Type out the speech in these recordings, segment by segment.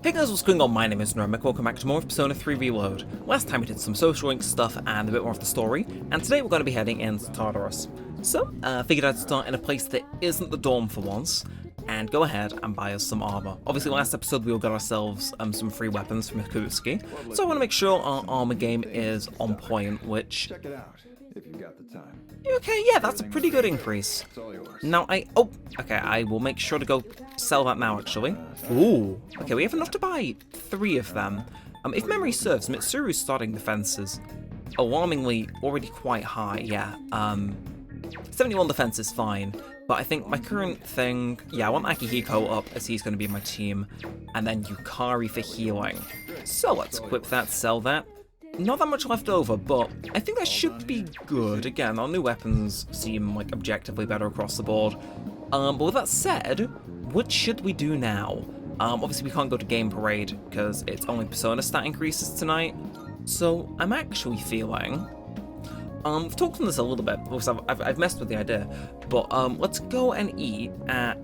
Hey guys, what's going on? My name is Neremik. Welcome back to more of Persona 3 Reload. Last time we did some social link stuff and a bit more of the story, and today we're going to be heading into Tartarus. So, figured I'd start in a place that isn't the dorm for once, and go ahead and buy us some armor. Obviously last episode we all got ourselves some free weapons from Akutsuki, so I want to make sure our armor game is on point, which... Check it out, if you've got the time. Okay, yeah, that's a pretty good increase. Now I will make sure to go sell that now, actually. Ooh, okay, we have enough to buy 3 of them. If memory serves, Mitsuru's starting defense is alarmingly already quite high, yeah. 71 defense is fine, but I think my current thing, yeah, I want Akihiko up as he's going to be my team, and then Yukari for healing. So let's equip that, sell that. Not that much left over, but I think that should be good. Again, our new weapons seem like objectively better across the board. But with that said, what should we do now? Obviously we can't go to Game Parade because it's only Persona stat increases tonight. So I'm actually feeling... we've talked on this a little bit, because I've messed with the idea, but let's go and eat at...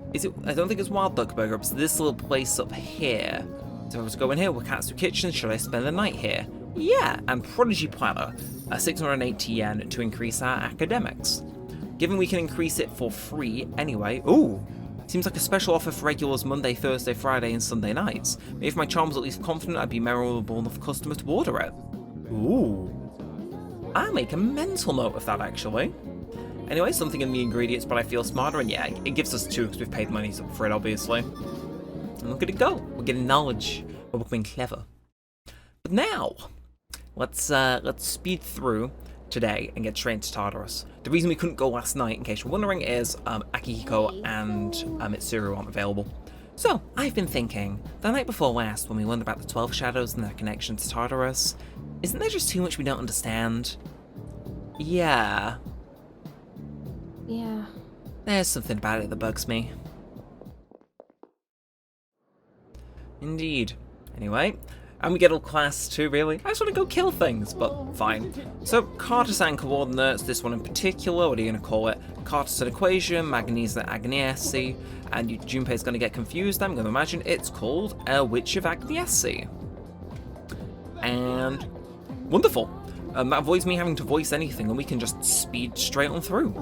I don't think it's Wild Duck Burger, it's this little place up here. So if I was to go in here, Wakatsu Kitchen, should I spend the night here? Yeah, and Prodigy Platter, 680 yen to increase our academics. Given we can increase it for free anyway. Ooh, seems like a special offer for regulars Monday, Thursday, Friday, and Sunday nights. Maybe if my charm was at least confident, I'd be memorable enough customer to order it. Ooh. I'll make a mental note of that, actually. Anyway, something in the ingredients, but I feel smarter, and yeah, it gives us 2 because we've paid money for it, obviously. And look at it go. We're getting knowledge. We're becoming clever. But now... Let's speed through today and get straight into Tartarus. The reason we couldn't go last night, in case you're wondering, is Akihiko and Mitsuru aren't available. So, I've been thinking, the night before last, when we learned about the 12 Shadows and their connection to Tartarus, isn't there just too much we don't understand? Yeah. Yeah. There's something about it that bugs me. Indeed. Anyway... And we get all class 2, really. I just want to go kill things, but fine. So, Cartesian coordinates, this one in particular, what are you going to call it? Cartesian equation, Magnesian Agniesi, and Junpei's going to get confused. I'm going to imagine it's called a Witch of Agniesi. And wonderful. That avoids me having to voice anything, and we can just speed straight on through.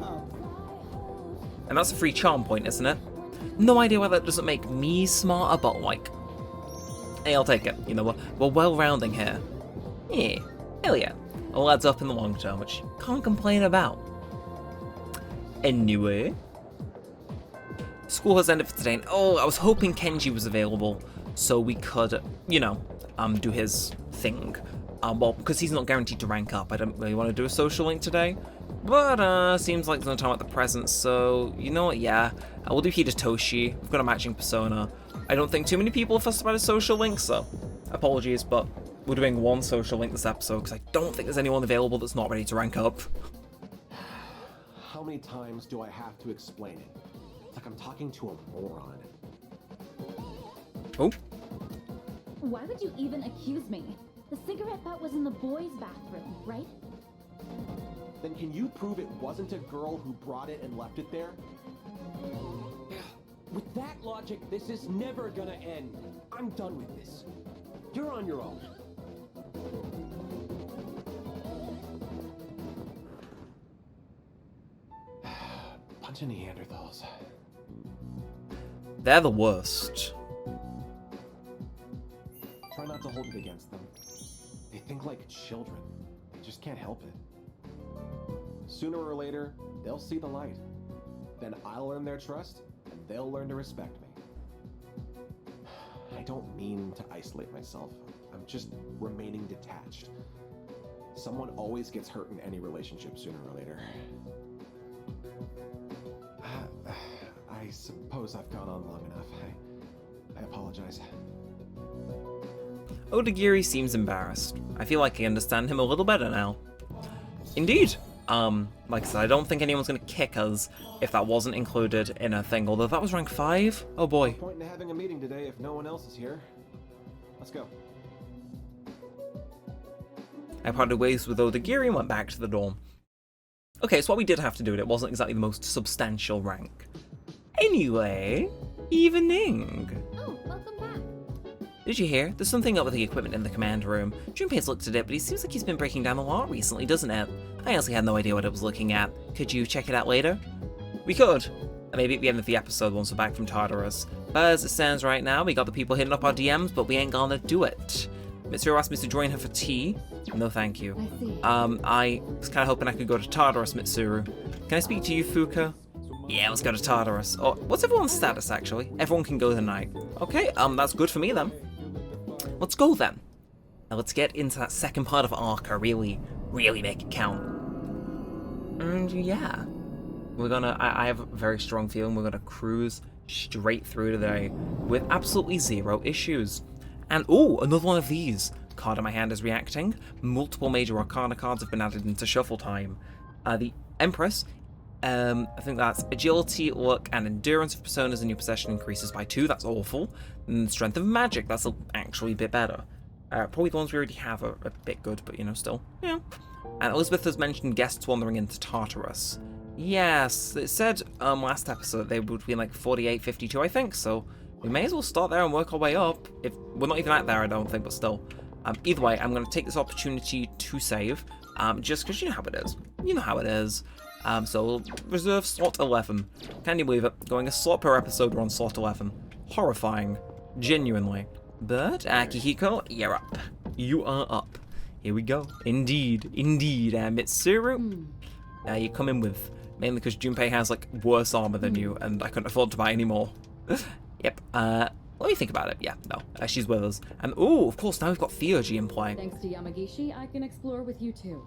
And that's a free charm point, isn't it? No idea why that doesn't make me smarter, but like... Hey, I'll take it. You know, we're well-rounding here. Yeah, hell yeah. All adds up in the long term, which can't complain about. Anyway. School has ended for today, and oh, I was hoping Kenji was available so we could, you know, do his thing. Well, because he's not guaranteed to rank up, I don't really want to do a social link today. But, seems like there's no time at the present, so, you know what, yeah. We'll do Hidetoshi. We've got a matching persona. I don't think too many people are fussed about a social link, so apologies, but we're doing one social link this episode because I don't think there's anyone available that's not ready to rank up. How many times do I have to explain it? It's like I'm talking to a moron. Oh. Why would you even accuse me? The cigarette butt was in the boys' bathroom, right? Then can you prove it wasn't a girl who brought it and left it there? With that logic, this is never gonna end. I'm done with this. You're on your own. Bunch of Neanderthals. They're the worst. Try not to hold it against them. They think like children. They just can't help it. Sooner or later, they'll see the light. Then I'll earn their trust, and they'll learn to respect me. I don't mean to isolate myself. I'm just remaining detached. Someone always gets hurt in any relationship sooner or later. I suppose I've gone on long enough. I apologize. Odagiri seems embarrassed. I feel like I understand him a little better now. Indeed. Like I said, I don't think anyone's gonna kick us if that wasn't included in a thing, although that was rank 5? Oh boy. No point in having a meeting today if no one else is here. Let's go. I parted ways with Odagiri and went back to the dorm. Okay, so what we did have to do, it wasn't exactly the most substantial rank. Anyway, evening. Oh, welcome back. Did you hear? There's something up with the equipment in the command room. Junpei's looked at it, but he seems like he's been breaking down a lot recently, doesn't it? I honestly had no idea what it was looking at. Could you check it out later? We could. Maybe at the end of the episode once we're back from Tartarus. But as it stands right now, we got the people hitting up our DMs, but we ain't gonna do it. Mitsuru asked me to join her for tea. No thank you. I see. I was kind of hoping I could go to Tartarus, Mitsuru. Can I speak to you, Fuuka? Yeah, let's go to Tartarus. Oh, what's everyone's status, actually? Everyone can go tonight. Okay, that's good for me, then. Let's go, then. Now, let's get into that second part of Arqa, really make it count. And, yeah. We're gonna... I have a very strong feeling we're gonna cruise straight through today with absolutely zero issues. And, oh, another one of these. Card in my hand is reacting. Multiple major Arcana cards have been added into shuffle time. The Empress... I think that's agility, luck, and endurance of personas in your possession increases by 2. That's awful. And strength of magic, that's actually a bit better. Probably the ones we already have are a bit good, but still. Yeah. And Elizabeth has mentioned guests wandering into Tartarus. Yes, it said last episode they would be like 48, 52, I think, so we may as well start there and work our way up. If we're not even at there, I don't think, but still. Either way, I'm going to take this opportunity to save, just because you know how it is. You know how it is. So we'll reserve slot 11. Can you believe it? Going a slot per episode, we're on slot 11. Horrifying. Genuinely. But, Akihiko, you're up. You are up. Here we go. Indeed. Mitsuru, you come in with, mainly because Junpei has, like, worse armor than you, and I couldn't afford to buy any more. Yep. Let me think about it. Yeah, no. She's with us. And, oh, of course, now we've got theurgy in play. Thanks to Yamagishi, I can explore with you too.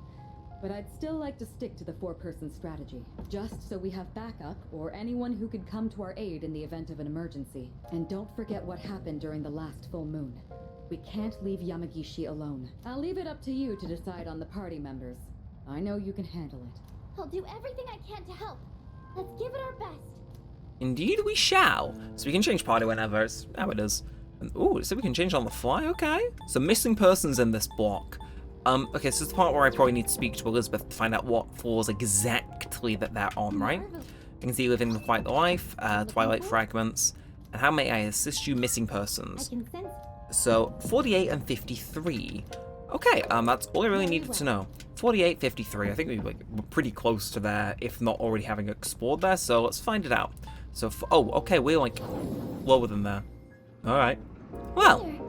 But I'd still like to stick to the 4-person strategy, just so we have backup or anyone who could come to our aid in the event of an emergency. And don't forget what happened during the last full moon. We can't leave Yamagishi alone. I'll leave it up to you to decide on the party members. I know you can handle it. I'll do everything I can to help. Let's give it our best. Indeed we shall. So we can change party whenever, it's how it is. And, ooh, so we can change on the fly, okay. So missing persons in this block. Okay, so it's the part where I probably need to speak to Elizabeth to find out what floors exactly that they're on, right? I can see living quite the life, twilight fragments, and how may I assist you missing persons? I can sense. So 48 and 53. Okay, that's all I really needed to know. 48, 53. I think we're pretty close to there, if not already having explored there. So let's find it out. So oh, okay, we're like lower than there. All right. Well.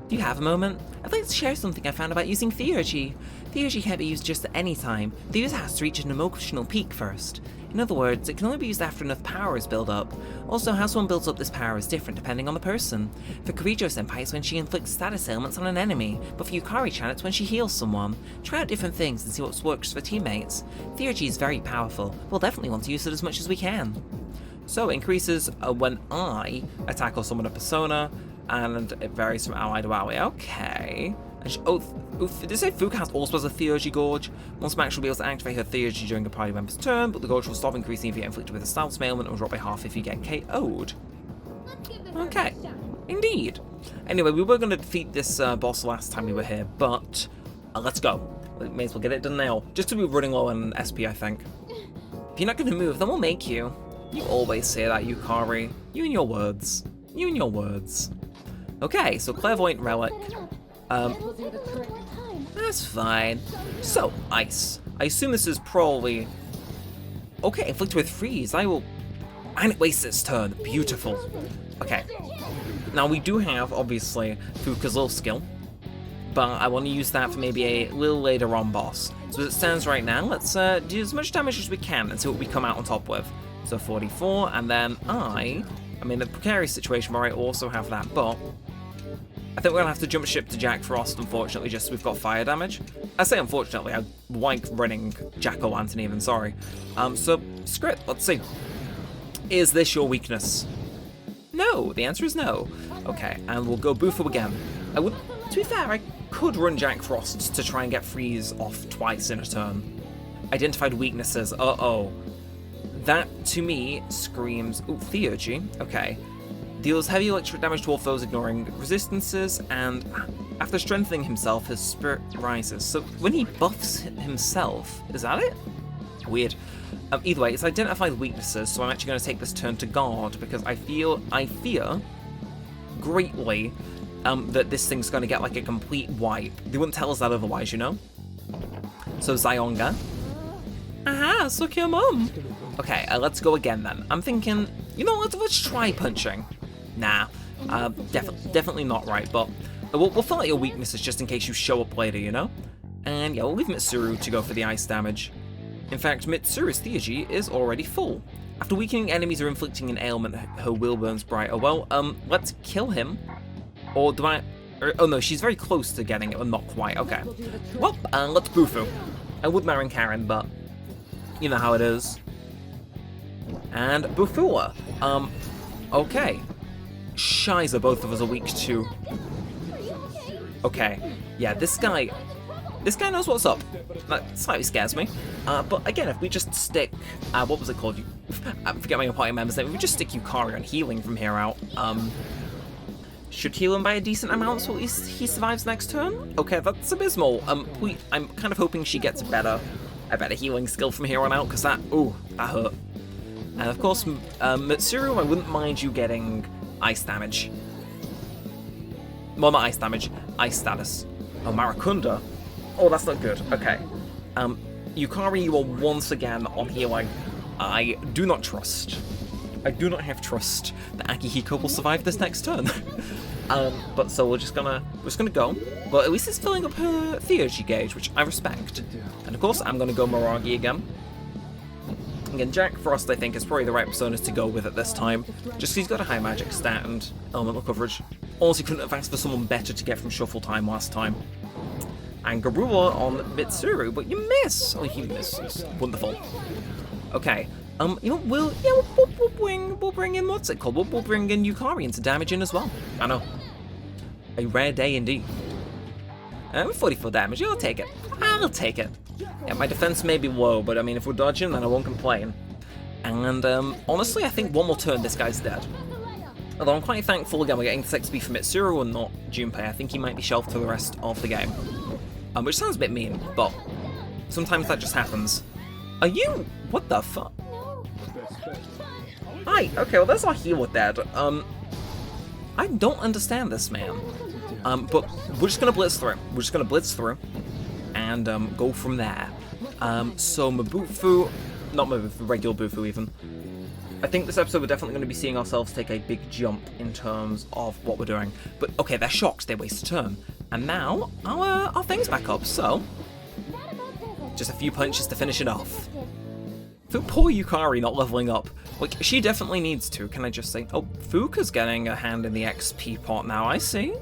Do you have a moment? I'd like to share something I found about using theurgy. Theurgy can't be used just at any time. The user has to reach an emotional peak first. In other words, it can only be used after enough power is built up. Also, how someone builds up this power is different depending on the person. For Kirijo-senpai, it's when she inflicts status ailments on an enemy, but for Yukari-chan, it's when she heals someone. Try out different things and see what works for teammates. Theurgy is very powerful. We'll definitely want to use it as much as we can. So, it increases when I attack or summon a persona, and it varies from ally to ally. Okay. Did it say Fuuka has also has a Theurgy Gorge? Once max will be able to activate her Theurgy during a party member's turn, but the Gorge will stop increasing if you get inflicted with a status ailment and will drop by half if you get KO'd. Okay. Indeed. Anyway, we were going to defeat this boss last time we were here, but let's go. We may as well get it done now. Just to be running low on SP, I think. If you're not going to move, then we'll make you. You always say that, Yukari. You and your words. You and your words. Okay, so Clairvoyant Relic. That's fine. So, Ice. I assume this is probably... Okay, inflicted with freeze. I will... And it wastes its turn. Beautiful. Okay. Now, we do have, obviously, Fuuka's little skill. But I want to use that for maybe a little later on boss. So as it stands right now, let's do as much damage as we can and see what we come out on top with. So 44, and then I'm in a precarious situation where I also have that, but... I think we're going to have to jump ship to Jack Frost, unfortunately, just so we've got fire damage. I say unfortunately, I like running Jack-o'-lantern even, sorry. So, screw it, let's see. Is this your weakness? No, the answer is no. Okay, and we'll go Bufo again. To be fair, I could run Jack Frost to try and get freeze off twice in a turn. Identified weaknesses, uh-oh. That, to me, screams... Ooh, Theurgy, okay. Deals heavy electric damage to all foes ignoring resistances, and after strengthening himself, his spirit rises. So when he buffs himself, is that it? Weird. Either way, it's identified weaknesses, so I'm actually going to take this turn to guard, because I fear greatly that this thing's going to get like a complete wipe. They wouldn't tell us that otherwise, you know? So Zyonga. Aha, suck your mum. Okay, let's go again then. I'm thinking, you know, let's try punching. Nah, definitely not right, but we'll fill out your weaknesses just in case you show up later, you know? And yeah, we'll leave Mitsuru to go for the ice damage. In fact, Mitsuru's theurgy is already full. After weakening enemies or inflicting an ailment, her will burns brighter. Well, let's kill him. Or do I... oh no, she's very close to getting it, but not quite. Okay. Well, let's Bufu. I would marry Karen, but you know how it is. And Bufula. Okay. Shiza, both of us are weak too. Okay. Yeah, this guy knows what's up. That slightly scares me. But again, if we just stick... what was it called? I forget my party member's name. If we just stick Yukari on healing from here out, should heal him by a decent amount so at least he survives next turn? Okay, that's abysmal. I'm kind of hoping she gets a better healing skill from here on out, because that hurt. And of course, Mitsuru, I wouldn't mind you getting ice damage. Well, not ice damage, ice status. Oh, Marakunda. Oh, that's not good. Okay. Yukari, you are once again on healing. I do not trust. I do not have trust that Akihiko will survive this next turn. But so we're just gonna go. But at least it's filling up her theurgy gauge, which I respect. And of course, I'm gonna go Miragi again. Again, Jack Frost, I think, is probably the right personas to go with at this time. Just 'cause he's got a high magic stat and elemental coverage. Also, couldn't have asked for someone better to get from shuffle time last time. And Garula on Mitsuru, but you miss! Oh, he misses. Wonderful. Okay. You know, we'll bring in, what's it called? We'll bring in Yukari into damage in as well. I know. A rare day indeed. 44 damage, I'll take it. I'll take it. Yeah, my defense may be low, but I mean, if we're dodging, then I won't complain. And honestly, I think one more turn, this guy's dead. Although I'm quite thankful, again, we're getting 6B from Mitsuru and not Junpei. I think he might be shelved for the rest of the game. Which sounds a bit mean, but sometimes that just happens. Are you... what the fuck? Hi, okay, well there's our healer dead. I don't understand this man. But we're just gonna blitz through. We're just gonna blitz through and go from there. So Mabufu, not Mabufu, regular Bufu even. I think this episode we're definitely going to be seeing ourselves take a big jump in terms of what we're doing. But okay, they're shocked, they waste a turn. And now our thing's back up, so just a few punches to finish it off. For poor Yukari not leveling up. Like, she definitely needs to, can I just say? Oh, Fuuka's getting a hand in the XP pot now, I see.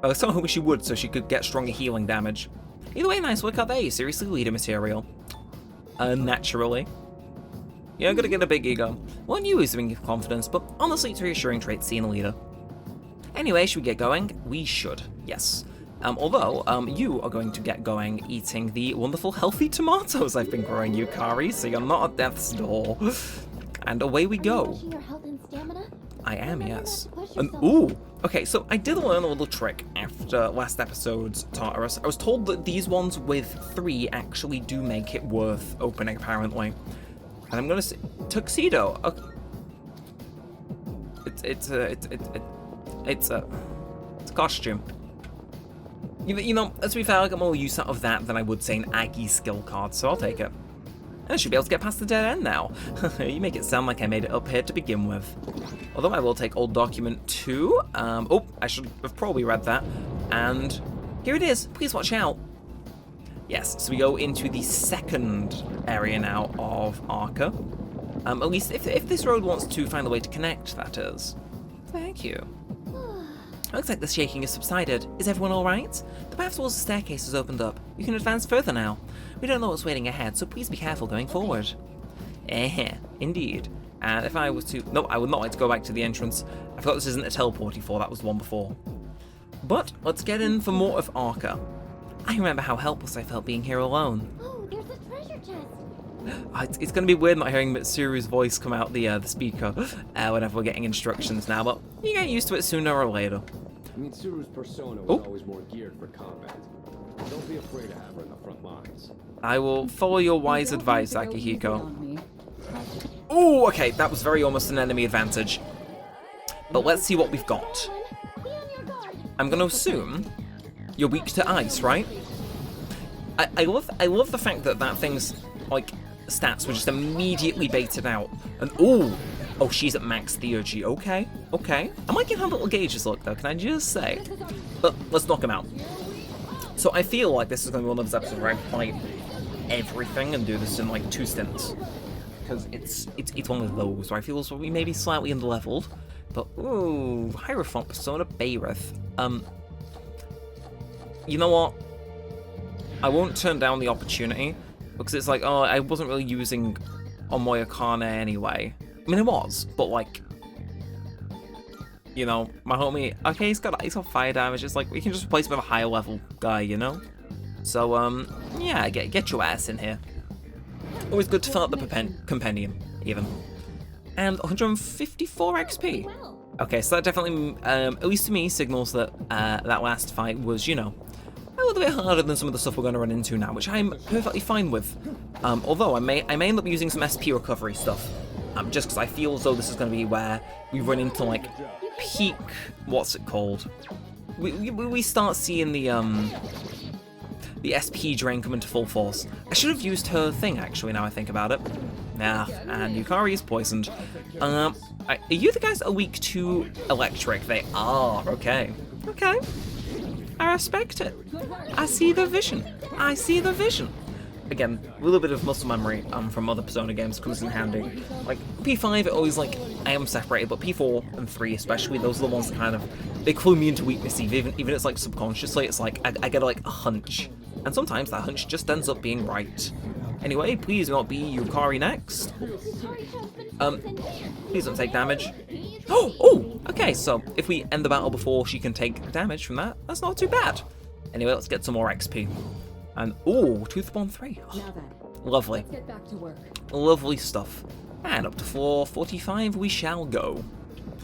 I was hoping she would, so she could get stronger healing damage. Either way, nice work out there, you seriously leader material. Naturally. You're gonna get a big ego. Well, you losing confidence, but honestly, it's a reassuring trait seeing a leader. Anyway, should we get going? We should, yes. Although, you are going to get going eating the wonderful healthy tomatoes I've been growing, Yukari, so you're not at death's door. And away we go. I am, yes. And ooh! Okay, so I did learn a little trick after last episode's Tartarus. I was told that these ones with 3 actually do make it worth opening, apparently. And I'm gonna say tuxedo. Okay. It's a costume. You know, as to be fair, I got more use out of that than I would say an Aggie skill card, so I'll take it. And I should be able to get past the dead end now. You make it sound like I made it up here to begin with. Although I will take old document 2. Oh, I should have probably read that. And here it is. Please watch out. Yes, so we go into the second area now of Arqa. At least if this road wants to find a way to connect, that is. Thank you. Looks like the shaking has subsided. Is everyone alright? The path towards the staircase has opened up. You can advance further now. We don't know what's waiting ahead, so please be careful going forward. Indeed. And if I was to... No, I would not like to go back to the entrance. I forgot this isn't a teleporty floor, that was the one before. But let's get in for more of Arqa. I remember how helpless I felt being here alone. Oh, there's a treasure chest. It's going to be weird not hearing Mitsuru's voice come out the speaker whenever we're getting instructions now, but you get used to it sooner or later. Mitsuru's persona was always more geared for combat. Don't be afraid to have her in the front lines. I will follow your wise advice, Akihiko. Oh, okay, that was very almost an enemy advantage. But let's see what we've got. Be on your guard. I'm gonna assume you're weak to ice, right? I love the fact that that thing's, like, stats were just immediately baited out. And, oh, she's at max theurgy. Okay. I might give her little gauges look, though, can I just say? But let's knock him out. So I feel like this is going to be one of those episodes where I fight everything and do this in, like, 2 stints. Because it's one of those where I feel as though we may be slightly underleveled. But, ooh, Hierophant, Persona, Bayreth. You know what? I won't turn down the opportunity, because it's like, oh, I wasn't really using Omoya Kane anyway. I mean, it was, but like, you know, my homie, okay, he's got fire damage, it's like, we can just replace him with a higher level guy, you know? So, yeah, get your ass in here. Always good to fill out the compendium, even. And 154 XP. Okay, so that definitely, at least to me, signals that that last fight was, you know, a little bit harder than some of the stuff we're going to run into now, which I'm perfectly fine with. Although I may end up using some SP recovery stuff, just because I feel as though this is going to be where we run into like peak. What's it called? We start seeing the SP drain come into full force. I should have used her thing actually. Now I think about it. Nah, and Yukari is poisoned. Are you the guys that are weak to electric? They are. Okay. I respect it. I see the vision. Again, a little bit of muscle memory from other Persona games comes in handy. Like, P5, it always, like, I am separated, but P4 and 3 especially, those are the ones that kind of, they clue me into weakness, even it's, like, subconsciously, it's like, I get, like, a hunch. And sometimes that hunch just ends up being right. Anyway, please do not be Yukari next. Please don't take damage. Oh, okay, so if we end the battle before she can take damage from that, that's not too bad. Anyway, let's get some more XP. And, ooh, Toothborn 3. Now then, Lovely. let's get back to work. Lovely stuff. And up to floor 45 we shall go.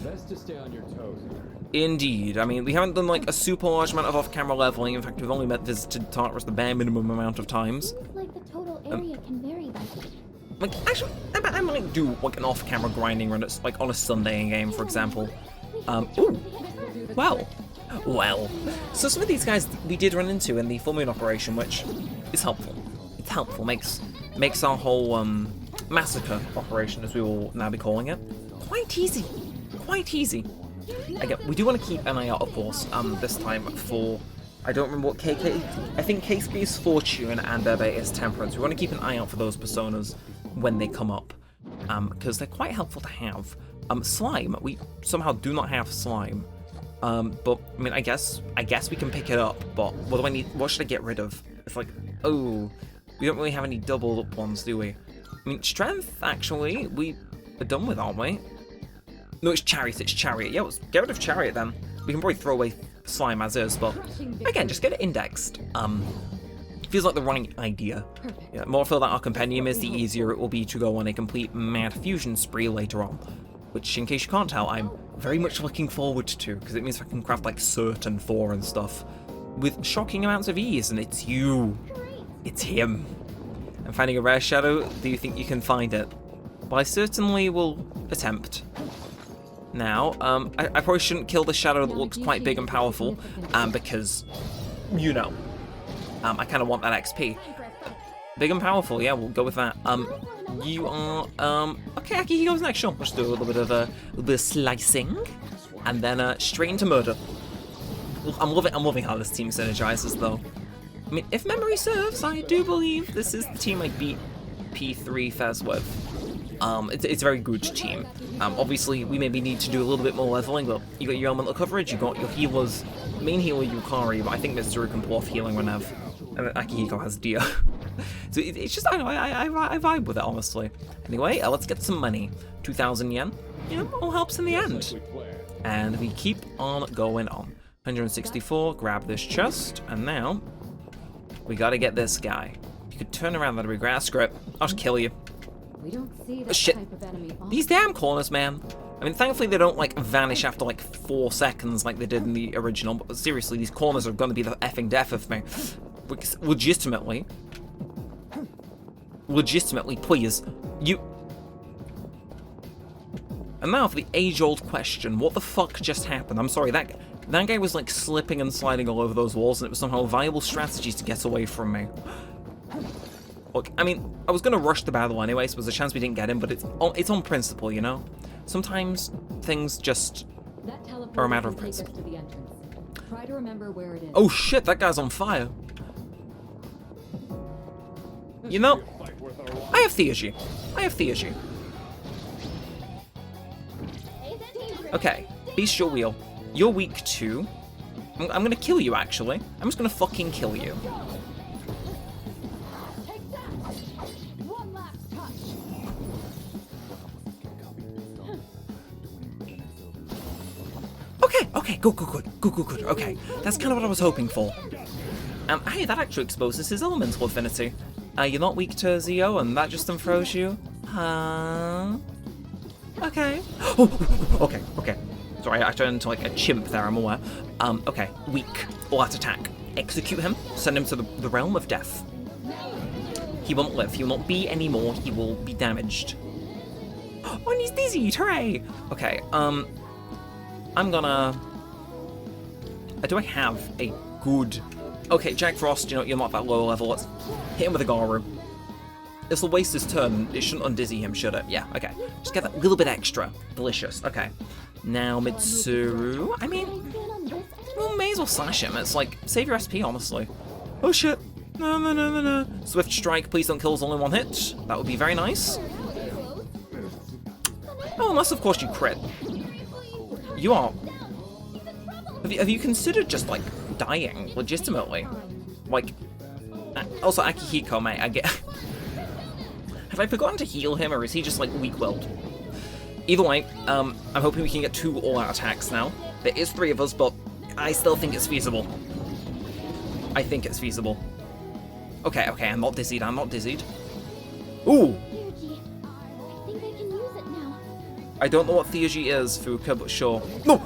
Best to stay on your toes here. Indeed. I mean, we haven't done, like, a super large amount of off-camera leveling. In fact, we've only visited Tartarus the bare minimum amount of times. Looks like the total area can vary by Like, actually, I might do, like, an off-camera grinding run that's, like, on a Sunday game, for example. Ooh. Well. So some of these guys we did run into in the full moon operation, which is helpful. It's helpful. Makes our whole, massacre operation, as we will now be calling it, quite easy. Again, we do want to keep an eye out, of course, this time for, I don't remember what I think KSP is Fortune and Bebe is Temperance. We want to keep an eye out for those personas when they come up, because they're quite helpful to have. Slime, we somehow do not have slime, but I mean, I guess we can pick it up, but what should I get rid of? It's like, oh, we don't really have any doubled up ones, do we? I mean, strength, actually, we are done with, aren't we? No, it's chariot. Yeah, let's get rid of chariot then. We can probably throw away slime as is, but again, just get it indexed. Feels like the right idea. Yeah, the more fill that our compendium is, the easier it will be to go on a complete mad fusion spree later on. Which, in case you can't tell, I'm very much looking forward to, because it means I can craft like Cert and Thor and stuff with shocking amounts of ease, and it's you. It's him. I'm finding a rare shadow. Do you think you can find it? Well, I certainly will attempt. Now, I probably shouldn't kill the shadow that looks quite big and powerful, because, you know, I kind of want that XP. Big and powerful, yeah, we'll go with that. You are, okay, Akihigo's next, sure. Let's do a little bit of slicing, and then, straight into murder. I'm loving how this team synergizes, though. I mean, if memory serves, I do believe this is the team I beat P3 Fez with. It's a very good team. Obviously, we maybe need to do a little bit more leveling, but you got your elemental coverage, you got your healers, main healer Yukari, but I think Mitsuru can pull off healing whenever, and Akihiko has Dia. So it's just, I don't know, I vibe with it, honestly. Anyway, let's get some money. 2,000 yen, you know, all helps in the end. And we keep on going on. 164, grab this chest, and now, we gotta get this guy. If you could turn around, that'd be great. Screw it, I'll just kill you. We don't see that Shit. type of enemy often. These damn corners, man. I mean, thankfully they don't, like, vanish after, like, 4 seconds like they did in the original, but seriously, these corners are gonna be the effing death of me. Because, legitimately, please, you... And now for the age-old question, what the fuck just happened? I'm sorry, that That guy was like slipping and sliding all over those walls, and it was somehow a viable strategy to get away from me. Look, I mean, I was gonna rush the battle anyway, so there's a chance we didn't get him, but it's on principle, you know? Sometimes things just are a matter of principle. To the entrance. Try to remember where it is. Oh shit, that guy's on fire. You know, I have theurgy. I have theurgy. Okay, beast your wheel. You're weak too. I'm gonna kill you, actually. I'm just gonna fucking kill you. Okay, good. Okay, that's kind of what I was hoping for. Hey, that actually exposes his elemental affinity. You're not weak to Zio, and that just unfroze you? Huh? Okay. Okay. Sorry, I turned into like a chimp there, I'm aware. Okay, weak. Light attack. Execute him, send him to the realm of death. He won't live, he will not be anymore, he will be damaged. Oh, and he's dizzy, hooray! Okay, I'm gonna... do I have a good... Okay, Jack Frost, you know, you're not that low level, let's hit him with a Garu. This will waste his turn, it shouldn't undizzy him, should it? Yeah, okay. Just get that little bit extra. Delicious, okay. Now, Mitsuru, I mean, well, may as well slash him, it's like, save your SP, honestly. Oh shit, no. Swift Strike, please don't kill us all in one hit. That would be very nice. Oh, unless of course you crit. You are... Have you considered just, like, dying, legitimately? Like, also Akihiko, mate, I get... Have I forgotten to heal him, or is he just, like, weak-willed? Either way, I'm hoping we can get 2 all-out attacks now. There is 3 of us, but I still think it's feasible. I think it's feasible. Okay, I'm not dizzied, Ooh! I think I can use it now. I don't know what theurgy is, Fuuka, but sure. No!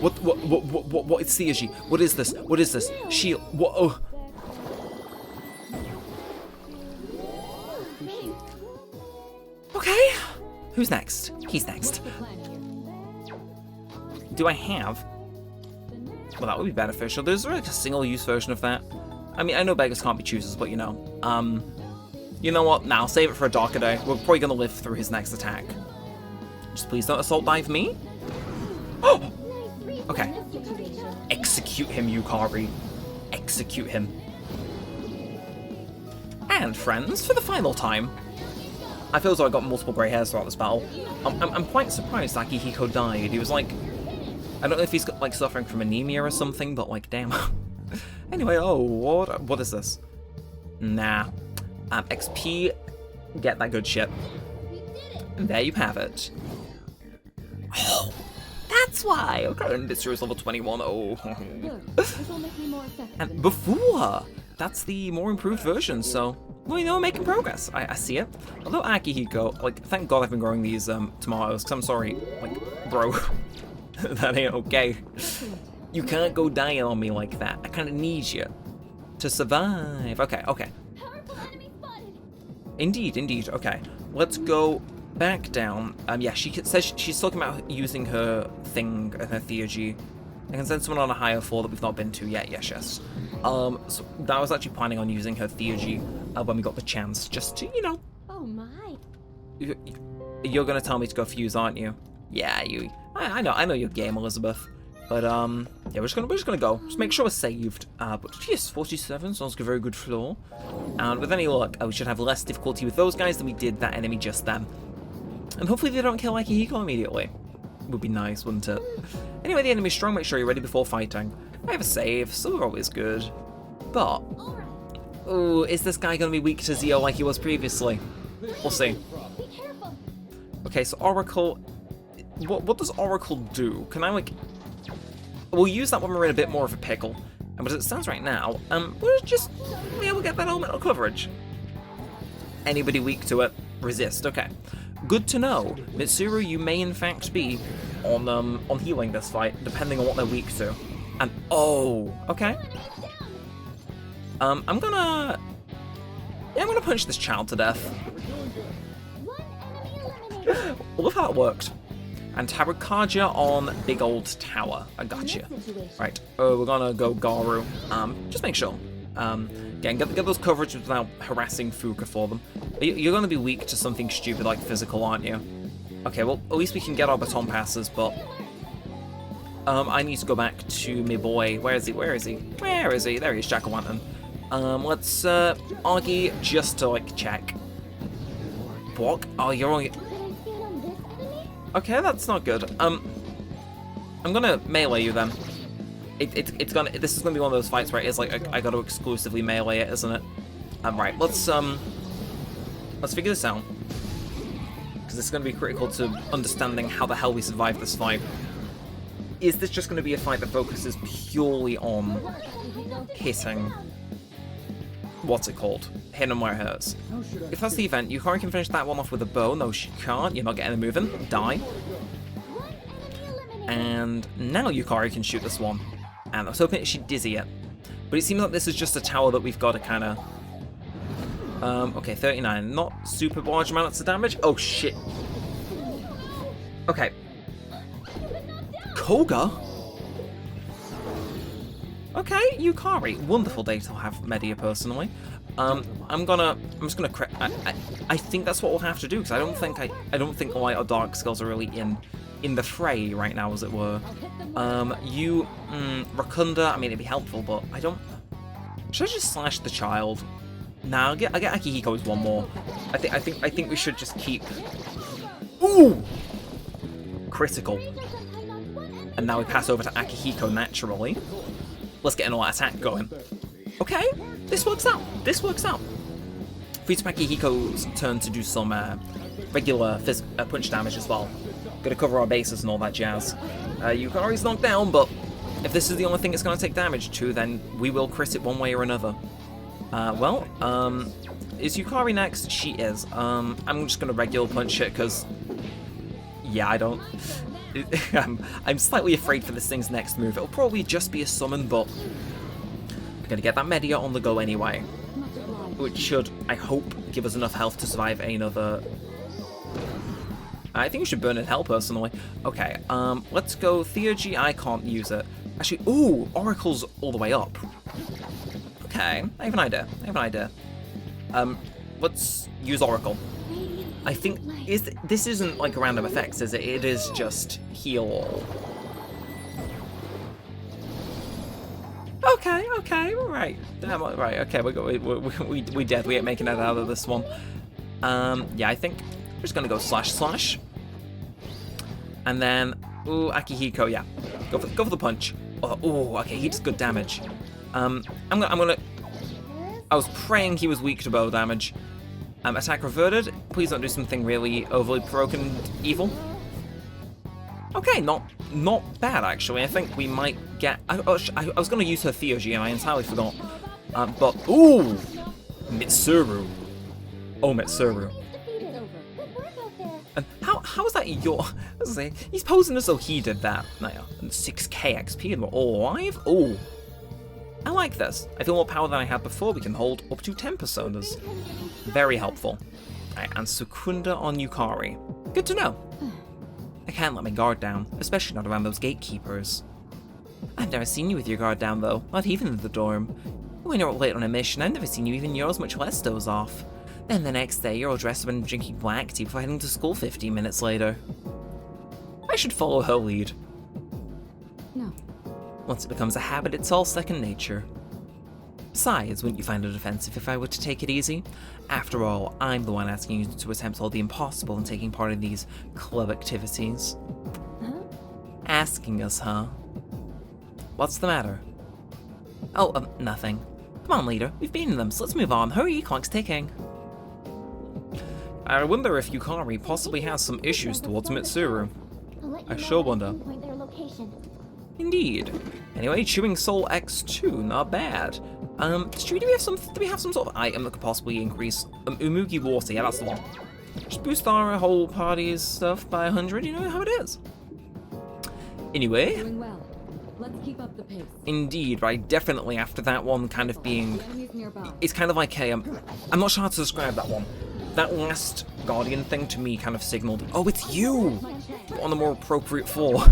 What is theurgy? What is this? Shield, what, oh. Okay, who's next? He's next. Do I have? Well, that would be beneficial. There's like a single-use version of that. I mean, I know beggars can't be choosers, but you know. You know what? Now, save it for a darker day. We're probably gonna live through his next attack. Just please don't assault dive me. Oh! Okay. Execute him, Yukari. Execute him. And friends, for the final time. I feel as though I got multiple grey hairs throughout this battle. I'm quite surprised Akihiko died. He was like... I don't know if he's got, like, suffering from anemia or something, but, like, damn. Anyway, oh, what is this? Nah. XP, get that good shit. And there you have it. Oh, that's why! Okay, and this is level 21, oh. And before, that's the more improved version, so... Well, you know, making progress. I see it. Although Akihiko, like, thank God I've been growing these tomatoes, because I'm sorry, like, bro. That ain't okay. You can't go dying on me like that. I kind of need you to survive. Okay. Indeed. Okay, let's go back down. Yeah, she says she's talking about using her thing, her theurgy. I can send someone on a higher floor that we've not been to yet. Yes. So I was actually planning on using her theurgy when we got the chance, just to, you know. Oh my. You're gonna tell me to go fuse, aren't you? Yeah, you. I know your game, Elizabeth. But yeah, we're just gonna go. Just make sure we're saved. But yes, 47 sounds like a very good floor. And with any luck, we should have less difficulty with those guys than we did that enemy just then. And hopefully they don't kill Akihiko immediately. Would be nice, wouldn't it? Anyway, the enemy's strong. Make sure you're ready before fighting. I have a save, so they're always good. But ooh, is this guy gonna be weak to Zio like he was previously? We'll see. Okay, so Oracle. What does Oracle do? Can I, like... We'll use that when we're in a bit more of a pickle. But as it stands right now, we'll just... Yeah, we'll get that elemental coverage. Anybody weak to it, resist. Okay. Good to know. Mitsuru, you may in fact be on healing this fight, depending on what they're weak to. And... Oh! Okay. I'm gonna punch this child to death. Look how it worked. And Tarukaja on big old tower. I gotcha. Right, we're gonna go Garu. Just make sure. Again, get those coverage without harassing Fuuka for them. You're gonna be weak to something stupid like physical, aren't you? Okay, well, at least we can get our baton passes, but... I need to go back to my boy. Where is he? Where is he? Where is he? There he is, Jack-o'-lantern. Let's, Argy, just to, like, check. Block? Oh, you're only... Okay, that's not good. I'm gonna melee you then. This is gonna be one of those fights where it's like I gotta exclusively melee it, isn't it? Right, let's figure this out. Because it's gonna be critical to understanding how the hell we survive this fight. Is this just gonna be a fight that focuses purely on hitting... What's it called? Hitting them where it hurts. If that's the event, Yukari can finish that one off with a bow. No, she can't. You're not getting it moving. Die. And now Yukari can shoot this one. And I was hoping she'd dizzy it. But it seems like this is just a tower that we've got to kind of... okay, 39. Not super large amounts of damage. Oh, shit. Okay. Koga? Okay, Yukari. Wonderful day to have Media, personally. I'm just gonna I think that's what we'll have to do, because I don't think light or dark skills are really in the fray right now, as it were. Rakunda, I mean, it'd be helpful, but I don't... Should I just slash the child? Nah, I get Akihiko as one more. I think we should just keep... Ooh! Critical. And now we pass over to Akihiko naturally. Let's get an all-out attack going. Okay, this works out. This works out. Free to Akihiko's turn to do some regular punch damage as well. Gotta cover our bases and all that jazz. Yukari's knocked down, but if this is the only thing it's gonna take damage to, then we will crit it one way or another. Is Yukari next? She is. I'm just gonna regular punch it, because... Yeah, I don't... I'm slightly afraid for this thing's next move. It'll probably just be a summon, but I'm gonna get that Media on the go anyway, which should, I hope, give us enough health to survive another... I think we should burn in hell, personally. Okay, let's go Theurgy. I can't use it. Actually, ooh, Oracle's all the way up. Okay, I have an idea. Let's use Oracle. I think this isn't like a random effects, is it? It is just heal all. Okay, right. Damn, right. Okay, we dead. We ain't making it out of this one. Yeah, I think we're just gonna go slash, and then ooh, Akihiko. Yeah, go for the punch. Oh, ooh, okay, he does good damage. I'm gonna. I was praying he was weak to bow damage. Attack reverted. Please don't do something really overly broken evil. Okay, not bad, actually. I think we might get... I was going to use her Theurgy, and I entirely forgot. But... Ooh! Mitsuru. Oh, Mitsuru. And how is that your... He's posing as though he did that. Now, 6k XP and we're all alive? Ooh. I like this. I feel more power than I had before. We can hold up to 10 personas. Very helpful. Right, and Sukunda on Yukari. Good to know. I can't let my guard down, especially not around those gatekeepers. I've never seen you with your guard down, though. Not even in the dorm. When you're late on a mission, I've never seen you even yours, much less doze off. Then the next day, you're all dressed up and drinking black tea before heading to school 15 minutes later. I should follow her lead. No. Once it becomes a habit, it's all second nature. Besides, wouldn't you find it offensive if I were to take it easy? After all, I'm the one asking you to attempt all the impossible and taking part in these club activities. Huh? Asking us, huh? What's the matter? Oh, nothing. Come on, leader. We've beaten them, so let's move on. Hurry, clock's ticking. I wonder if Yukari possibly has some issues towards Mitsuru. I sure wonder. Indeed. Anyway, Chewing Soul X2, not bad. Do we have some sort of item that could possibly increase Umugi Water? Yeah, that's the one. Just boost our whole party's stuff by 100. You know how it is. Anyway. Doing well. Let's keep up the pace. Indeed, right? Definitely after that one kind of being... It's kind of like a... I'm not sure how to describe that one. that last Guardian thing to me kind of signaled, oh, it's you! On the more appropriate floor.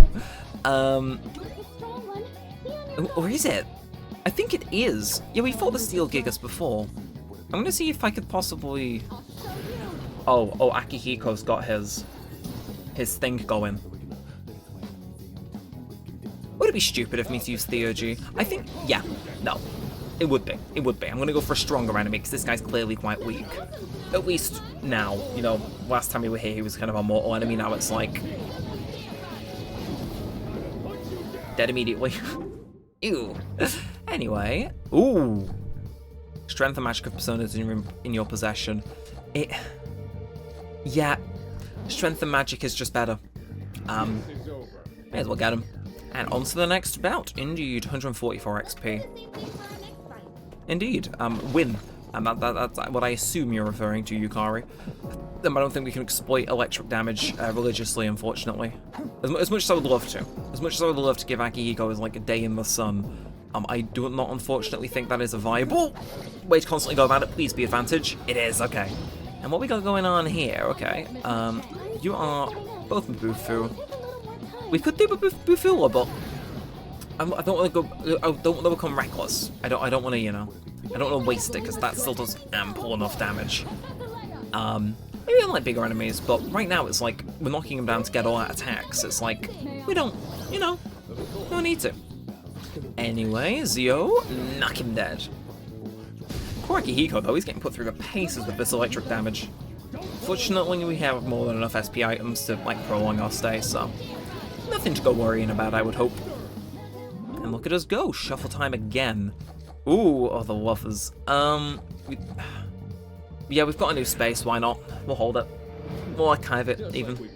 Or is it? I think it is. Yeah, we fought the Steel Gigas before. I'm gonna see if I could possibly... Oh, Akihiko's got his thing going. Would it be stupid of me to use Theurgy? I think, yeah, no. It would be. It would be. I'm gonna go for a stronger enemy, because this guy's clearly quite weak. At least now, you know, last time we were here, he was kind of a mortal enemy, now it's like... dead immediately. Ew. Anyway. Ooh. Strength and magic of personas in your possession. Yeah. Strength and magic is just better. May as well get him. And on to the next bout. Indeed, 144 XP. Indeed, win. And that's what I assume you're referring to, Yukari. I don't think we can exploit electric damage religiously, unfortunately. As much as I would love to. As much as I would love to give Akihiko as like a day in the sun, I do not unfortunately think that is a viable way to constantly go about it. Please be advantage. It is, okay. And what we got going on here, okay. You are both Mabufu. We could do Bufula, but I don't want to go. I don't want to become reckless. I don't want to, you know. I don't want to waste it because that still does ample enough damage. Maybe I like bigger enemies, but right now it's like we're knocking them down to get all out attacks. It's like we don't, you know, we don't need to. Anyway, Zio, knock him dead. Poor Akihiko though, he's getting put through the paces with this electric damage. Fortunately, we have more than enough SP items to like prolong our stay, so nothing to go worrying about, I would hope. And look at us go, shuffle time again. Ooh, oh the lovers. Yeah, we've got a new space, why not? We'll hold it. We'll archive it, even.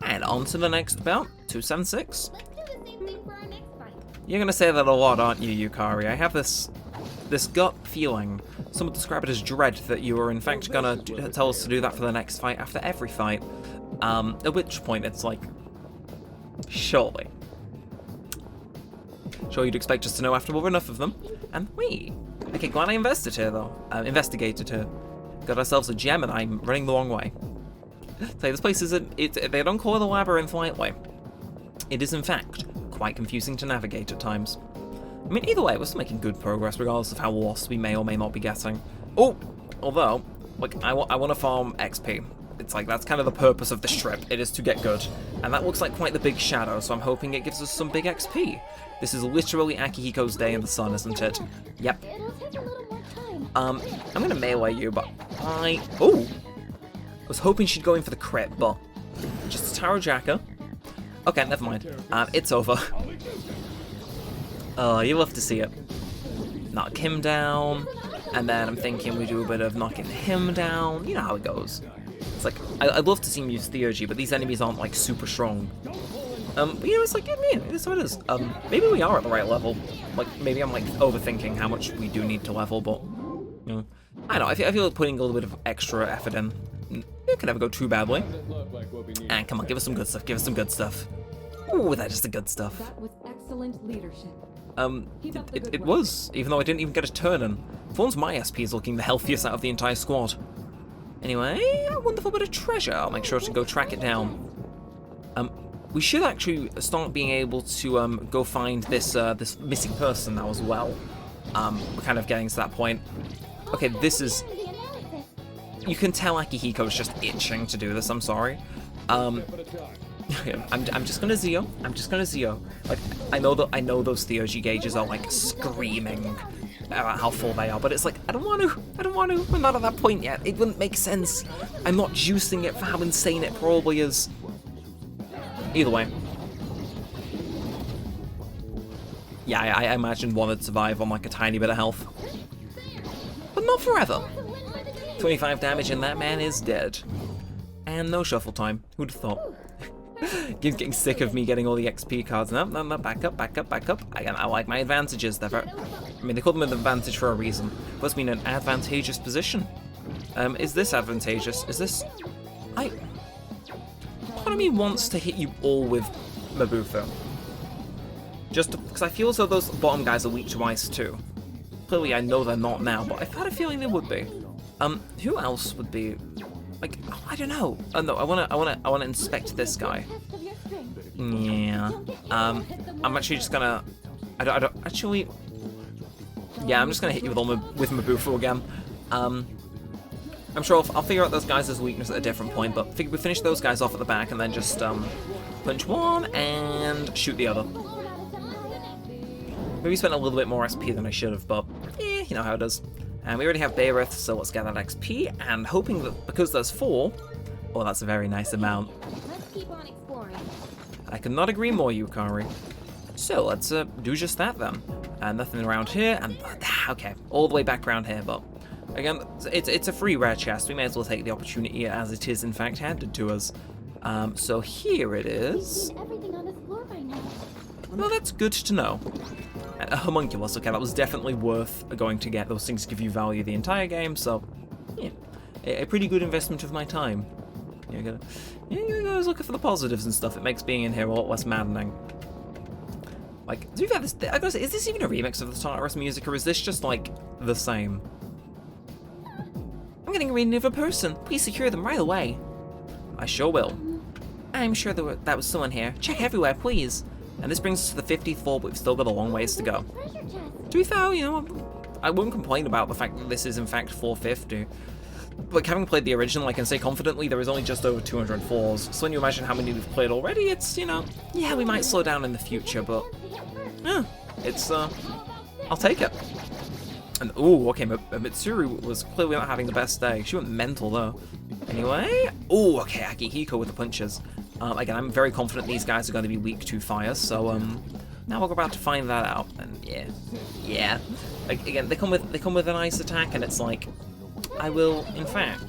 And on to the next bout, 276. You're gonna say that a lot, aren't you, Yukari? I have this gut feeling, some would describe it as dread, that you are in fact gonna tell us to do that for the next fight after every fight. At which point it's like, surely. Sure, you'd expect us to know after we're enough of them. And wait. Okay, glad I investigated here. Got ourselves a gem and I'm running the wrong way. So this place isn't, they don't call it a labyrinth lightly. It is in fact quite confusing to navigate at times. I mean, either way, we're still making good progress regardless of how lost we may or may not be getting. Oh, although, like, I want to farm XP. It's like, that's kind of the purpose of this trip. It is to get good. And that looks like quite the big shadow, so I'm hoping it gives us some big XP. This is literally Akihiko's day in the sun, isn't it? Yep. I'm gonna melee you, but I was hoping she'd go in for the crit, but just a Taro Jacker. Okay, never mind. It's over. Oh, you love to see it. Knock him down, and then I'm thinking we do a bit of knocking him down. You know how it goes. It's like, I'd love to see him use Theurgy, but these enemies aren't like super strong. But you know, it's like, yeah, man, it is what it is. Maybe we are at the right level. Like, maybe I'm like overthinking how much we do need to level, but, you know, I don't know, I feel like putting a little bit of extra effort in, it can never go too badly. And come on, give us some good stuff, give us some good stuff. Ooh, that is the good stuff. That was excellent leadership. It was, even though I didn't even get a turn in. Thorn's my SP is looking the healthiest out of the entire squad. Anyway, a wonderful bit of treasure. I'll make sure to go track it down. We should actually start being able to go find this this missing person now as well. We're kind of getting to that point. Okay, this is. You can tell Akihiko's just itching to do this. I'm sorry. I'm just gonna Zio. I'm just gonna Zio. Like, I know those Theurgy gauges are like screaming about how full they are, but it's like, I don't want to. We're not at that point yet. It wouldn't make sense. I'm not juicing it for how insane it probably is. Either way. Yeah, I imagine one would survive on like a tiny bit of health. But not forever. 25 damage and that man is dead. And no shuffle time. Who'd have thought? Getting sick of me getting all the XP cards. No, back up. I like my advantages. I mean, they call them an advantage for a reason. Puts me in an advantageous position. Is this advantageous? Is this... Part of me wants to hit you all with Mabufu. Just because I feel as though those bottom guys are weak to ice too. Clearly I know they're not now, but I've had a feeling they would be. Who else would be... like, oh, I don't know. Oh no, I wanna inspect this guy. Test of your strength. Yeah. I'm actually just gonna. I don't actually. Yeah, I'm just gonna hit you with Mabufu again. I'm sure I'll figure out those guys' weakness at a different point, but we finish those guys off at the back and then just punch one and shoot the other. Maybe spent a little bit more XP than I should have, but you know how it is. And we already have Bayrith, so let's get that XP, and hoping that because there's 4, oh, that's a very nice amount. Let's keep on exploring. I could not agree more, Yukari. So let's do just that then. Nothing around here, and okay, all the way back around here, but again, it's a free rare chest. We may as well take the opportunity as it is in fact handed to us. So here it is. Seen everything on this floor by now. Well, that's good to know. A homunculus, okay, that was definitely worth going to get. Those things give you value the entire game, so yeah, a pretty good investment of my time. You gotta always look for the positives and stuff. It makes being in here a lot less maddening. Like, to be fair, I gotta say, is this even a remix of the Tartarus music, or is this just like the same? I'm getting a reading of a person. Please secure them right away. I sure will. I'm sure that was someone here. Check everywhere, please. And this brings us to the 50th floor, but we've still got a long ways to go. Treasure chest. To be fair, you know, I won't complain about the fact that this is in fact 450. Like, having played the original, I can say confidently there is only just over 200 floors. So when you imagine how many we've played already, it's, you know, yeah, we might slow down in the future, but yeah, it's, I'll take it. And, ooh, okay, Mitsuru was clearly not having the best day. She went mental, though. Anyway, ooh, okay, Akihiko with the punches. Again, I'm very confident these guys are going to be weak to fire, so, now we're about to find that out, and yeah. Like, again, they come with a nice attack, and it's like, I will, in fact,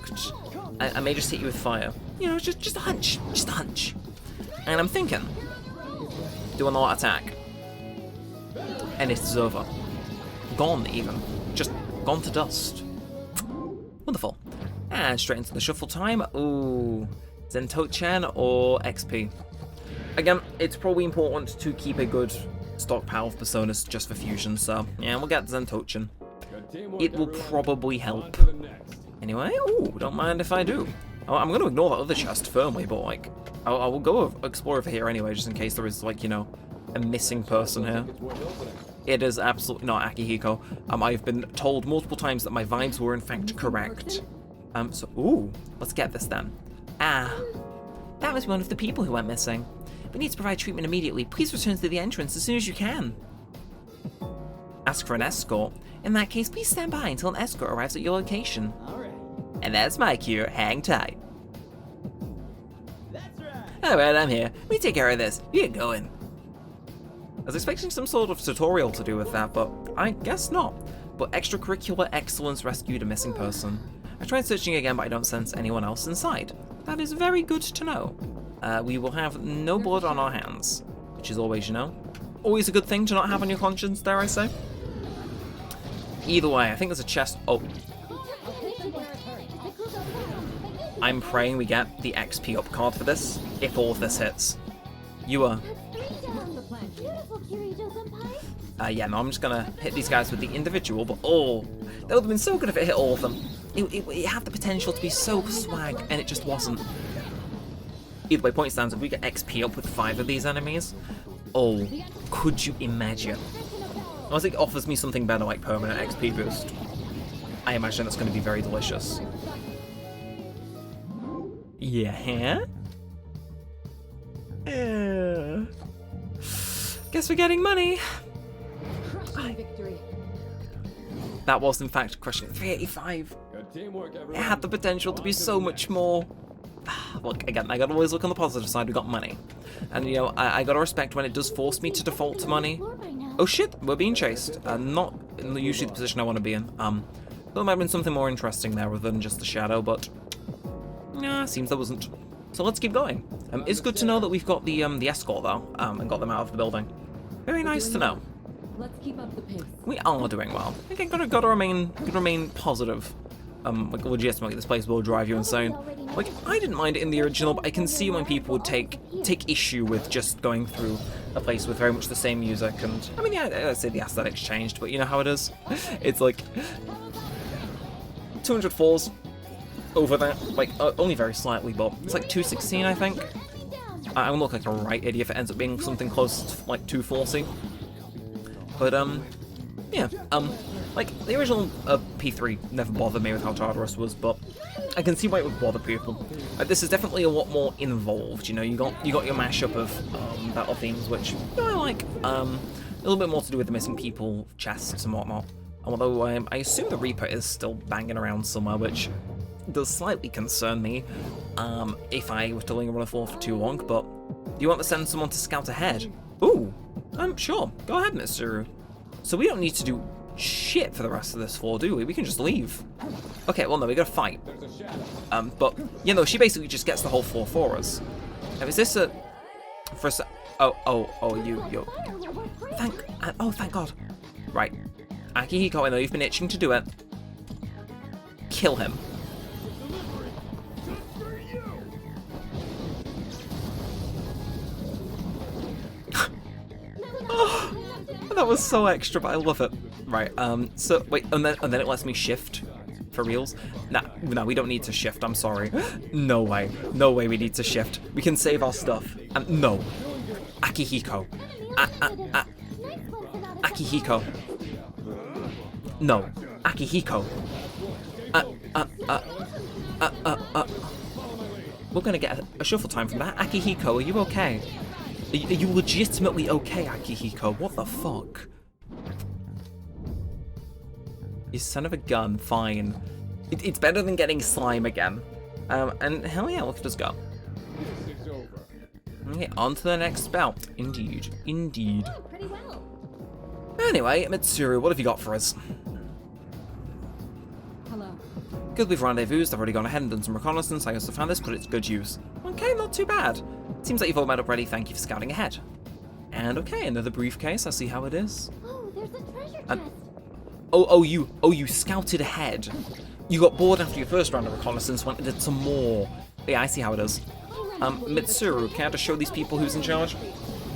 I may just hit you with fire. You know, just a hunch, And I'm thinking, do an auto attack, and it's over. Gone, even. Just gone to dust. Wonderful. And straight into the shuffle time. Ooh. Zentochen or XP? Again, it's probably important to keep a good stockpile of personas just for fusion, so yeah, we'll get Zentochen. It will probably help. Anyway, ooh, don't mind if I do. Oh, I'm going to ignore that other chest firmly, but like, I will go explore over here anyway, just in case there is, like, you know, a missing person here. It is absolutely not Akihiko. I've been told multiple times that my vibes were in fact correct. So, ooh, let's get this then. Ah, that was one of the people who went missing. We need to provide treatment immediately. Please return to the entrance as soon as you can. Ask for an escort. In that case, please stand by until an escort arrives at your location. Alright. And that's my cue. Hang tight. That's right. Alright, I'm here. We take care of this. Get going. I was expecting some sort of tutorial to do with that, but I guess not. But extracurricular excellence rescued a missing person. I tried searching again, but I don't sense anyone else inside. That is very good to know. We will have no blood on our hands, which is always, you know, always a good thing to not have on your conscience, dare I say. Either way, I think there's a chest. Oh. I'm praying we get the XP up card for this, if all of this hits. You are. Yeah, no, I'm just gonna hit these guys with the individual, but oh, that would have been so good if it hit all of them. It had the potential to be so swag, and it just wasn't. Either way, point stands, if we get XP up with 5 of these enemies, oh, could you imagine? Unless it offers me something better like permanent XP boost, I imagine that's going to be very delicious. Yeah? Guess we're getting money. Crushing victory. That was in fact crushing 385. It had the potential to be so much more. Look, again, I gotta always look on the positive side. We got money, and you know, I gotta respect when it does force me to default to money. Oh shit, we're being chased. Not in usually the position I want to be in. There might have been something more interesting there other than just the shadow, but nah, seems there wasn't. So let's keep going. It's good to know that we've got the escort though, and got them out of the building. Very nice to know. Let's keep up the pace. We are doing well. I think gotta remain positive. Like legitimately, this place will drive you insane. Like, I didn't mind it in the original, but I can see when people would take issue with just going through a place with very much the same music. And I mean, yeah, I'd say the aesthetics changed, but you know how it is. It's like 200 falls. over that, like, only very slightly, but it's like 216, I think. I look like a right idiot if it ends up being something close to, like, 240. But, yeah, like, the original P3 never bothered me with how Tartarus was, but I can see why it would bother people. This is definitely a lot more involved, you know, you got your mashup of battle themes, which, you know, I like, a little bit more to do with the missing people, chests and whatnot. Although I assume the Reaper is still banging around somewhere, which does slightly concern me if I were to linger on a floor for too long, but do you want to send someone to scout ahead? Ooh, sure, go ahead, Mitsuru. So we don't need to do shit for the rest of this floor, do we? We can just leave. Okay, well no, we gotta fight. But, you know, she basically just gets the whole floor for us. Now, is this a... Oh, you. Thank God. Right. Akihiko, I know you've been itching to do it. Kill him. Oh, that was so extra, but I love it. Right, so, wait, and then it lets me shift for reals? Nah, we don't need to shift, I'm sorry. No way we need to shift. We can save our stuff. No. Akihiko. Akihiko. No. Akihiko. We're gonna get a shuffle time from that. Akihiko, are you okay? Are you legitimately okay, Akihiko? What the fuck? You son of a gun, fine. It's better than getting slime again. And hell yeah, look at us go. Okay, on to the next bout. Indeed. Pretty well. Anyway, Mitsuru, what have you got for us? Hello. Good, we've rendezvoused. I've already gone ahead and done some reconnaissance. I also found this, but it's good use. Okay, not too bad. Seems like you've all met up ready. Thank you for scouting ahead. And okay, another briefcase. I see how it is. Oh, there's a treasure chest. You scouted ahead. You got bored after your first round of reconnaissance, went and did some more. Yeah, I see how it is. Mitsuru, can I just show these people who's in charge?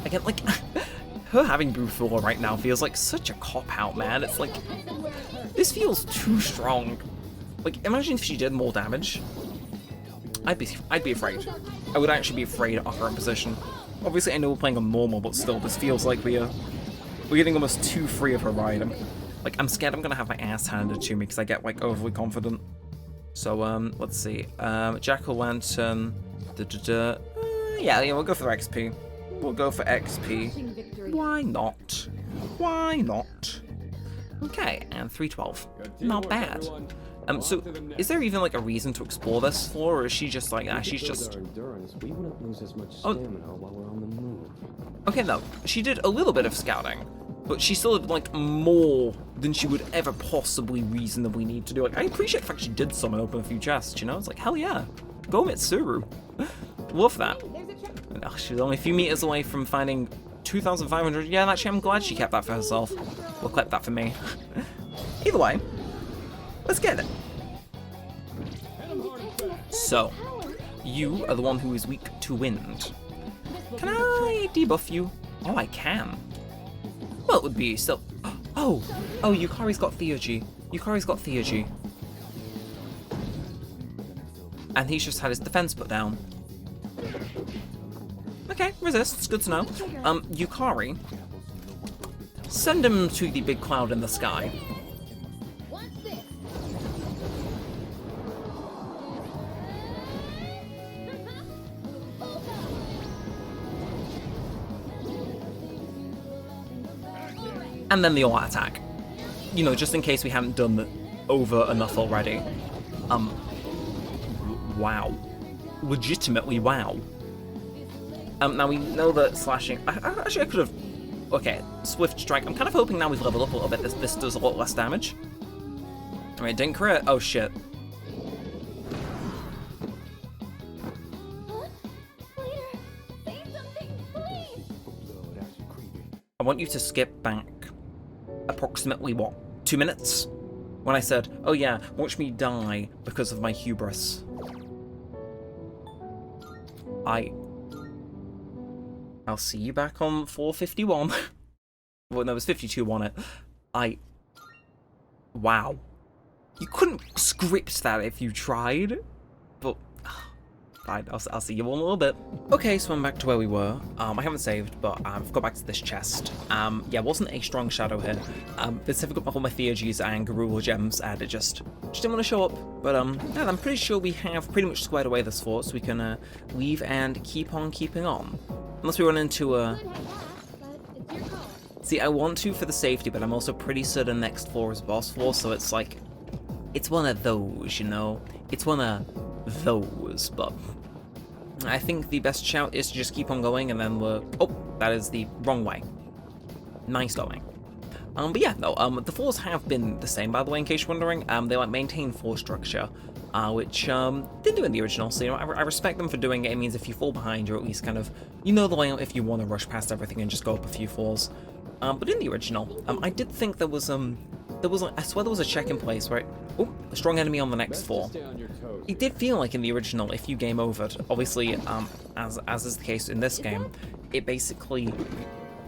Again, like, her having brute force right now feels like such a cop-out, man. It's like, this feels too strong. Like, imagine if she did more damage. I'd be afraid. I would actually be afraid of her position. Obviously, I know we're playing on normal, but still, this feels like we're getting almost too free of her riding. Like, I'm scared I'm gonna have my ass handed to me because I get, like, overly confident. So, let's see. Jack-o'-lantern. Yeah, we'll go for XP. We'll go for XP. Why not? Why not? Okay, and 312. Not bad. So, is there even, like, a reason to explore this floor, or is she just like, she's just... Okay, no, she did a little bit of scouting, but she still did, like, more than she would ever possibly reasonably need to do. Like, I appreciate the fact she did some and open a few chests, you know? It's like, hell yeah. Go Mitsuru. Love that. And, she's only a few meters away from finding 2,500. Yeah, and actually, I'm glad she kept that for herself. We'll clip that for me. Either way, let's get it. So, you are the one who is weak to wind. Can I debuff you? Oh, I can. Well, it would be still... Oh, Yukari's got Theurgy. And he's just had his defense put down. Okay, resists, good to know. Yukari. Send him to the big cloud in the sky. And then the all-out attack. You know, just in case we hadn't done over enough already. Wow. Legitimately wow. Now we know that slashing... Actually, I could have... Okay, Swift Strike. I'm kind of hoping now we've leveled up a little bit. This does a lot less damage. I mean, it didn't crit. Oh, shit. I want you to skip back approximately, what, 2 minutes? When I said, oh yeah, watch me die because of my hubris. I'll see you back on 451. Well, no, it was 52 on it. Wow. You couldn't script that if you tried, but fine, I'll see you all in a little bit. Okay, so I'm back to where we were. I haven't saved, but I've got back to this chest. Yeah, wasn't a strong shadow here. It's difficult with all my Theurgies and Garula gems, and it just didn't want to show up. But yeah, I'm pretty sure we have pretty much squared away this fort, so we can leave and keep on keeping on. Unless we run into a... See, I want to for the safety, but I'm also pretty certain next floor is boss floor, so it's like... It's one of those, you know? It's one of those, but... I think the best shout is to just keep on going, and then we're... Oh, that is the wrong way. Nice going. But yeah, no, the floors have been the same, by the way, in case you're wondering. They, like, maintain floor structure, which, didn't do in the original, so, you know, I respect them for doing it. It means if you fall behind, you're at least kind of... You know the layout if you want to rush past everything and just go up a few floors. But in the original, I did think there was, I swear there was a check in place where, oh, a strong enemy on the next floor. It did feel like in the original, if you game overed, obviously, as is the case in this game, it basically,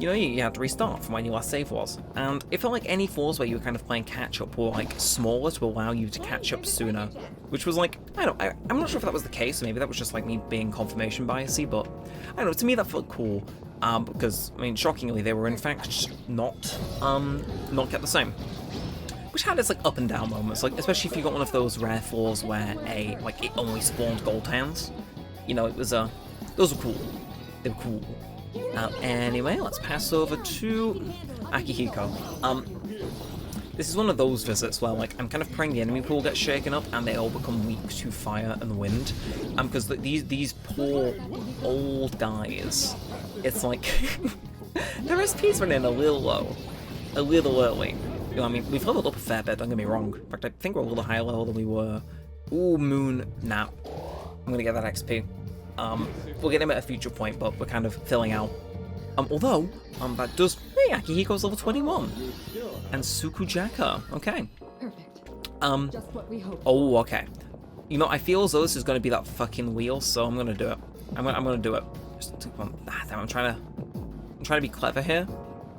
you know, you had to restart from when your last save was. And it felt like any floors where you were kind of playing catch-up were, like, smaller to allow you to catch up sooner. Which was like, I'm not sure if that was the case, or maybe that was just like me being confirmation biasy, but, I don't know, to me that felt cool. Because, I mean, shockingly, they were in fact not kept the same. Which had its, like, up and down moments, like, especially if you got one of those rare floors where it only spawned gold hands. You know, it was, those were cool. They were cool. Anyway, let's pass over to Akihiko. This is one of those visits where, like, I'm kind of praying the enemy pool gets shaken up and they all become weak to fire and wind. Because these poor old guys, it's like, their SP's running a little low. A little early. You know, I mean, we've leveled up a fair bit, don't get me wrong. In fact, I think we're a little higher level than we were. Ooh, moon nap. I'm gonna get that XP. We'll get him at a future point, but we're kind of filling out. Although, that does... Hey, Akihiko's level 21. And Sukujaka. Okay. Perfect. Just what we hoped. Oh, okay. You know, I feel as though this is going to be that fucking wheel, so I'm going to do it. I'm going to do it. Just, damn, I'm trying to be clever here.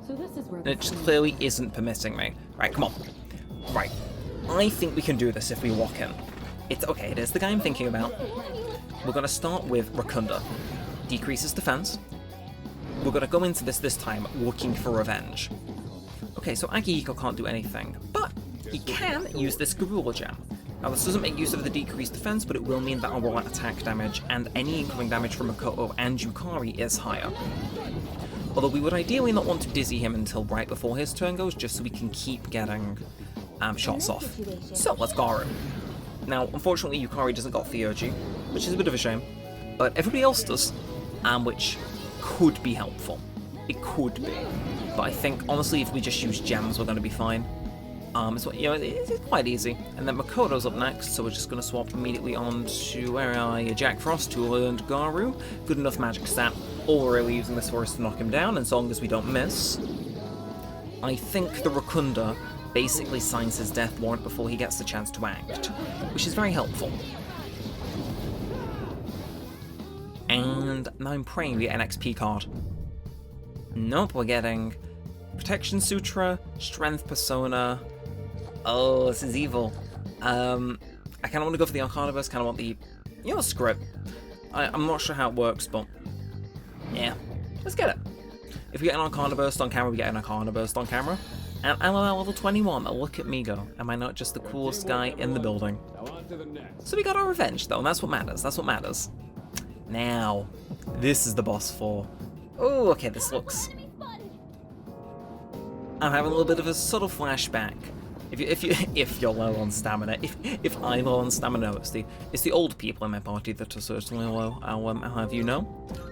So this is where And it just clearly isn't permitting me. Right, come on. Right. I think we can do this if we walk in. It's okay, it is the guy I'm thinking about. We're going to start with Rakunda. Decreases defense. We're going to go into this time looking for revenge. Okay, so Akihiko can't do anything, but he can use this Garula gem. Now this doesn't make use of the decreased defense, but it will mean that our roll attack damage and any incoming damage from Makoto and Yukari is higher. Although we would ideally not want to dizzy him until right before his turn goes, just so we can keep getting shots off. So let's Garu. Now, unfortunately, Yukari doesn't got Theurgy, which is a bit of a shame, but everybody else does, which could be helpful. It could be. But I think, honestly, if we just use gems, we're going to be fine. You know, it's quite easy. And then Makoto's up next, so we're just going to swap immediately on to, where are you, Jack Frost, who learned Garu. Good enough magic stat. All we're really using this for is to knock him down, and as long as we don't miss. I think the Rakunda basically signs his death warrant before he gets the chance to act, which is very helpful. And now I'm praying we get an XP card. Nope, we're getting Protection Sutra, Strength Persona. Oh, this is evil. I kind of want to go for the Arcana Burst, kind of want the, you know, script. I'm not sure how it works, but yeah, let's get it. If we get an Arcana Burst on camera, we get an Arcana Burst on camera. And I'm at level 21, look at me go. Am I not just the coolest guy in the building? So we got our revenge though, and that's what matters, that's what matters. Now, this is the boss for... Oh, okay, this looks... I'm having a little bit of a subtle flashback. If you're low on stamina, if I'm low on stamina, no, it's the old people in my party that are certainly low, I'll have you know.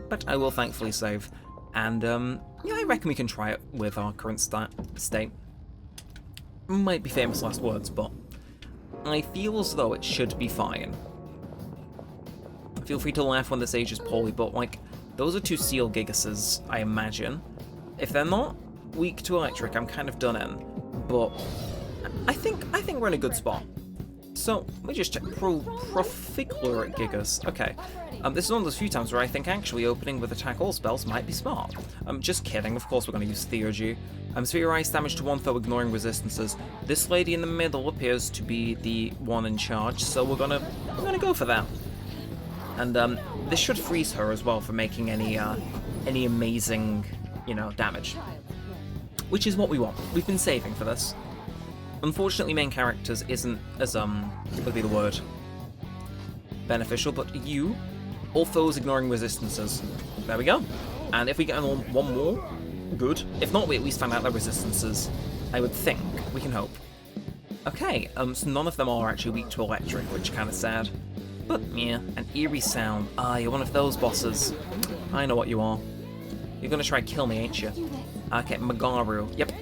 But I will thankfully save. And, yeah, I reckon we can try it with our current state. Might be famous last words, but I feel as though it should be fine. Feel free to laugh when this ages poorly, but, like, those are two Seal Gigases, I imagine. If they're not weak to electric, I'm kind of done in. But I think we're in a good spot. So, let me just check. Proficloric Gigas. Okay. This is one of those few times where I think actually opening with attack all spells might be smart. Just kidding. Of course we're going to use Theurgy. Sphere Ice damage to one foe ignoring resistances. This lady in the middle appears to be the one in charge, so we're gonna go for that. And this should freeze her as well for making any amazing, you know, damage. Which is what we want. We've been saving for this. Unfortunately, main characters isn't as, what would be the word? Beneficial, but you, all foes ignoring resistances. There we go. And if we get one more, good. If not, we at least find out their resistances. I would think. We can hope. Okay, so none of them are actually weak to electric, which is kind of sad. But, yeah, an eerie sound. Ah, you're one of those bosses. I know what you are. You're gonna try and kill me, ain't you? Okay, Magaru. Yep.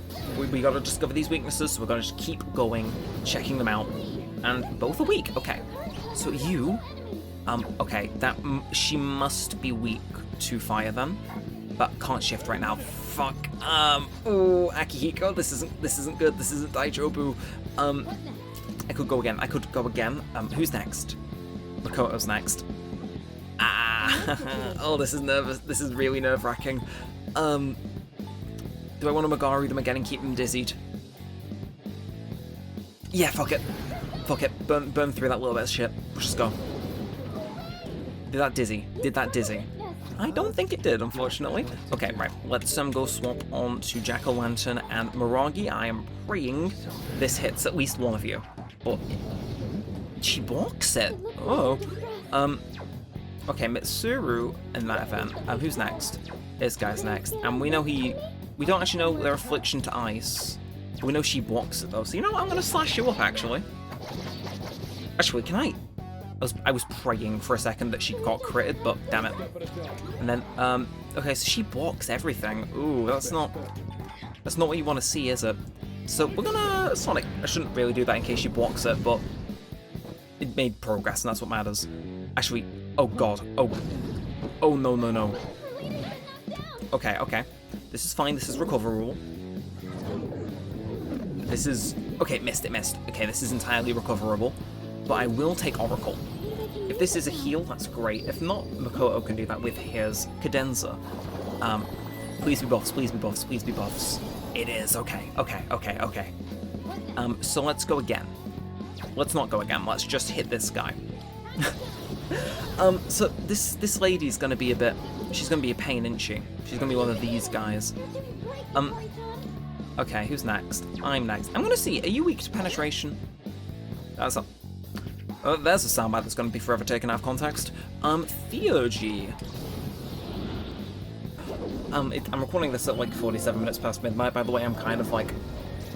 We gotta discover these weaknesses, so we're gonna just keep going, checking them out. And both are weak. Okay. So you... okay, she must be weak to fire then. But can't shift right now. Fuck. Oh, Akihiko, this isn't good. This isn't Daijobu. I could go again. Who's next? Makoto's next. Ah, oh, this is nervous. This is really nerve-wracking. Do I want to Magaru them again and keep them dizzied? Yeah, fuck it. Fuck it. Burn through that little bit of shit. Let's just go. Did that dizzy? Did that dizzy? I don't think it did, unfortunately. Okay, right. Let's go swap on to Jack-o'-lantern and Miragi. I am praying this hits at least one of you. But she blocks it. Oh. Okay, Mitsuru in that event. Who's next? This guy's next. And we know we don't actually know their affliction to ice. We know she blocks it though. So you know what? I'm gonna slash you up actually. Actually, can I? I was praying for a second that she got critted, but damn it. And then, okay, so she blocks everything. Ooh, that's not what you want to see, is it? So we're gonna Sonic. I shouldn't really do that in case she blocks it, but it made progress, and that's what matters. Actually, oh god, oh no. Okay. This is fine. This is recoverable. This is okay. It missed. Okay, this is entirely recoverable. But I will take Oracle. If this is a heal, that's great. If not, Makoto can do that with his Cadenza. Please be buffs, please be buffs, please be buffs. It is, okay. So let's go again. Let's not go again, let's just hit this guy. So this lady's gonna be she's gonna be a pain, isn't she? She's gonna be one of these guys. Okay, who's next? I'm next. I'm gonna see, are you weak to penetration? There's a soundbite that's going to be forever taken out of context. Theurgy. I'm recording this at like 47 minutes past midnight. By the way, I'm kind of like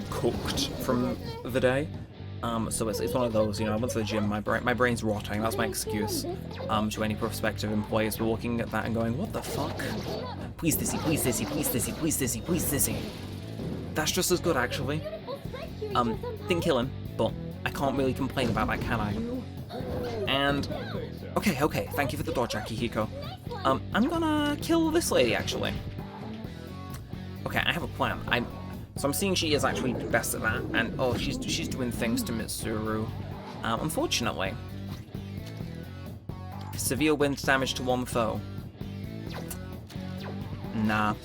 cooked from the day. So it's one of those, you know, I went to the gym, my brain's rotting. That's my excuse. To any prospective employees who are looking at that and going, what the fuck? Please dizzy, please dizzy, please dizzy, please dizzy, please dizzy. That's just as good, actually. Didn't kill him, but I can't really complain about that, can I? And okay, thank you for the dodge, Akihiko. I'm gonna kill this lady, actually. Okay, I have a plan. So I'm seeing she is actually best at that, and oh, she's doing things to Mitsuru. Unfortunately. Severe wind damage to one foe. Nah.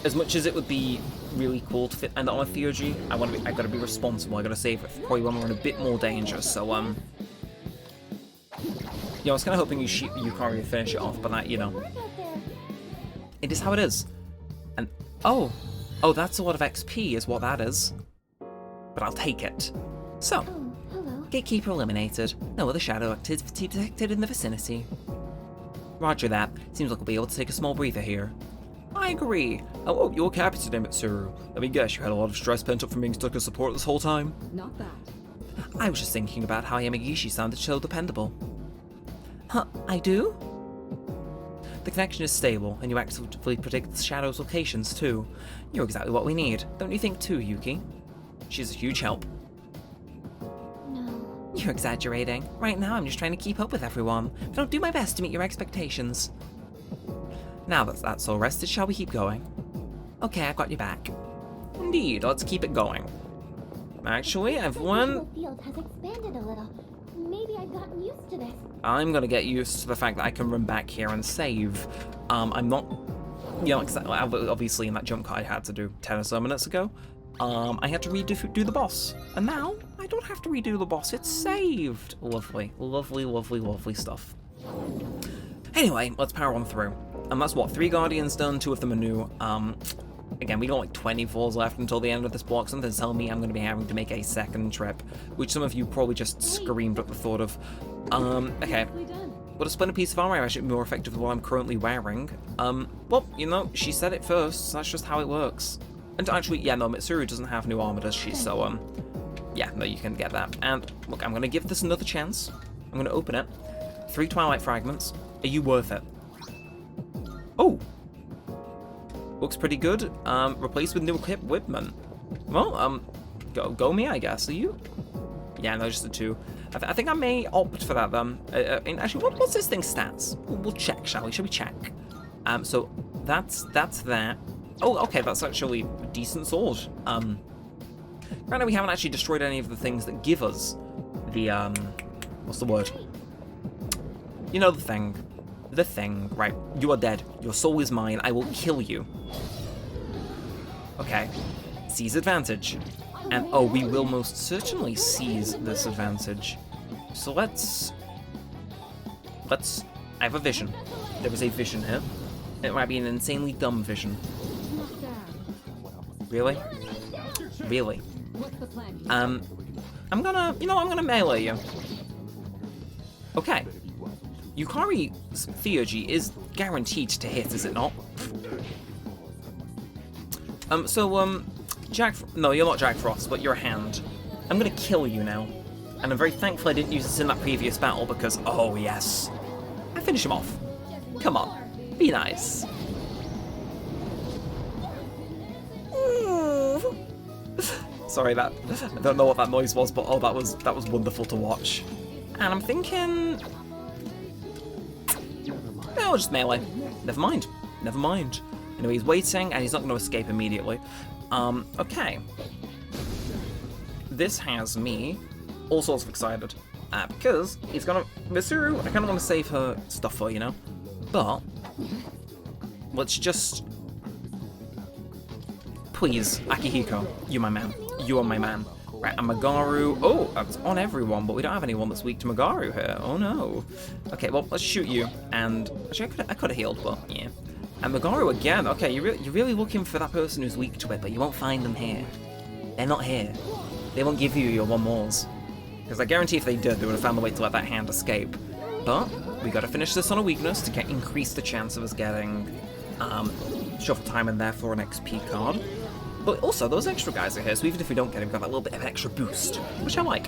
As much as it would be really cool to fit and on a Theurgy, I gotta be responsible. I gotta save it for probably when we're in a bit more danger. So I was kind of hoping you can't really finish it off, but that, you know, it is how it is. And oh, that's a lot of XP, is what that is. But I'll take it. So, Hello. Gatekeeper eliminated. No other shadow activity detected in the vicinity. Roger that. Seems like we'll be able to take a small breather here. I agree. Oh, you're happy today, Mitsuru. Let me guess, you had a lot of stress pent up from being stuck as support this whole time? Not that. I was just thinking about how Yamagishi sounded so dependable. Huh, I do? The connection is stable, and you actively predict the Shadow's locations, too. You're exactly what we need, don't you think too, Yuki? She's a huge help. No. You're exaggerating. Right now I'm just trying to keep up with everyone, but I'll do my best to meet your expectations. Now that that's all rested, shall we keep going? Okay, I've got your back. Indeed, let's keep it going. Actually, everyone, The field has expanded a little. Maybe I've gotten used to this. I'm gonna get used to the fact that I can run back here and save. I'm not, you know, obviously in that jump cut I had to do 10 or so minutes ago, I had to do the boss. And now, I don't have to redo the boss, it's saved. Lovely, lovely, lovely, lovely stuff. Anyway, let's power on through. And that's what, 3 Guardians done, 2 of them are new. Again, we got like 20 floors left until the end of this block. Something's telling me I'm going to be having to make a second trip, which some of you probably just screamed at the thought of. Okay. But a splinter piece of armor is actually more effective than what I'm currently wearing. Well, you know, she said it first, so that's just how it works. And actually, yeah, no, Mitsuru doesn't have new armor, does she? So, yeah, no, you can get that. And look, I'm going to give this another chance. I'm going to open it. 3 Twilight Fragments. Are you worth it? Oh! Looks pretty good. Replaced with new equipment. Well, go me, I guess. Are you? Yeah, no, just the 2. I think I may opt for that, then. And actually, what's this thing's stats? We'll check, shall we? Shall we check? So, that's that. Oh, okay, that's actually a decent sword. Right now we haven't actually destroyed any of the things that give us the, what's the word? You know the thing. The thing. Right, you are dead. Your soul is mine. I will kill you. Okay. Seize advantage. And, oh, we will most certainly seize this advantage. So let's... I have a vision. There is a vision here. It might be an insanely dumb vision. Really? Really? I'm gonna melee you. Okay. Yukari's Theurgy is guaranteed to hit, is it not? No, you're not Jack Frost, but you're a hand. I'm gonna kill you now. And I'm very thankful I didn't use this in that previous battle because, oh yes. I finish him off. Come on, be nice. Sorry, I don't know what that noise was, but oh, that was wonderful to watch. And I'm thinking, no, I'll just melee. Never mind. Anyway, he's waiting, and he's not going to escape immediately. Okay. This has me all sorts of excited. Because he's gonna... Mitsuru, I kind of want to save her stuff for, you know? But... let's just... Please, Akihiko, you're my man. You are my man. Right, and Magaru... Oh, that's on everyone, but we don't have anyone that's weak to Magaru here. Oh no. Okay, well, let's shoot you. And... actually, I could have healed, but yeah. And Magaru again. Okay, you're really looking for that person who's weak to it, but you won't find them here. They're not here. They won't give you your 1-mores. Because I guarantee if they did, they would have found a way to let that hand escape. But we gotta finish this on a weakness to increase the chance of us getting shuffle time and therefore an XP card. But also, those extra guys are here, so even if we don't get him, we've got that little bit of an extra boost, which I like.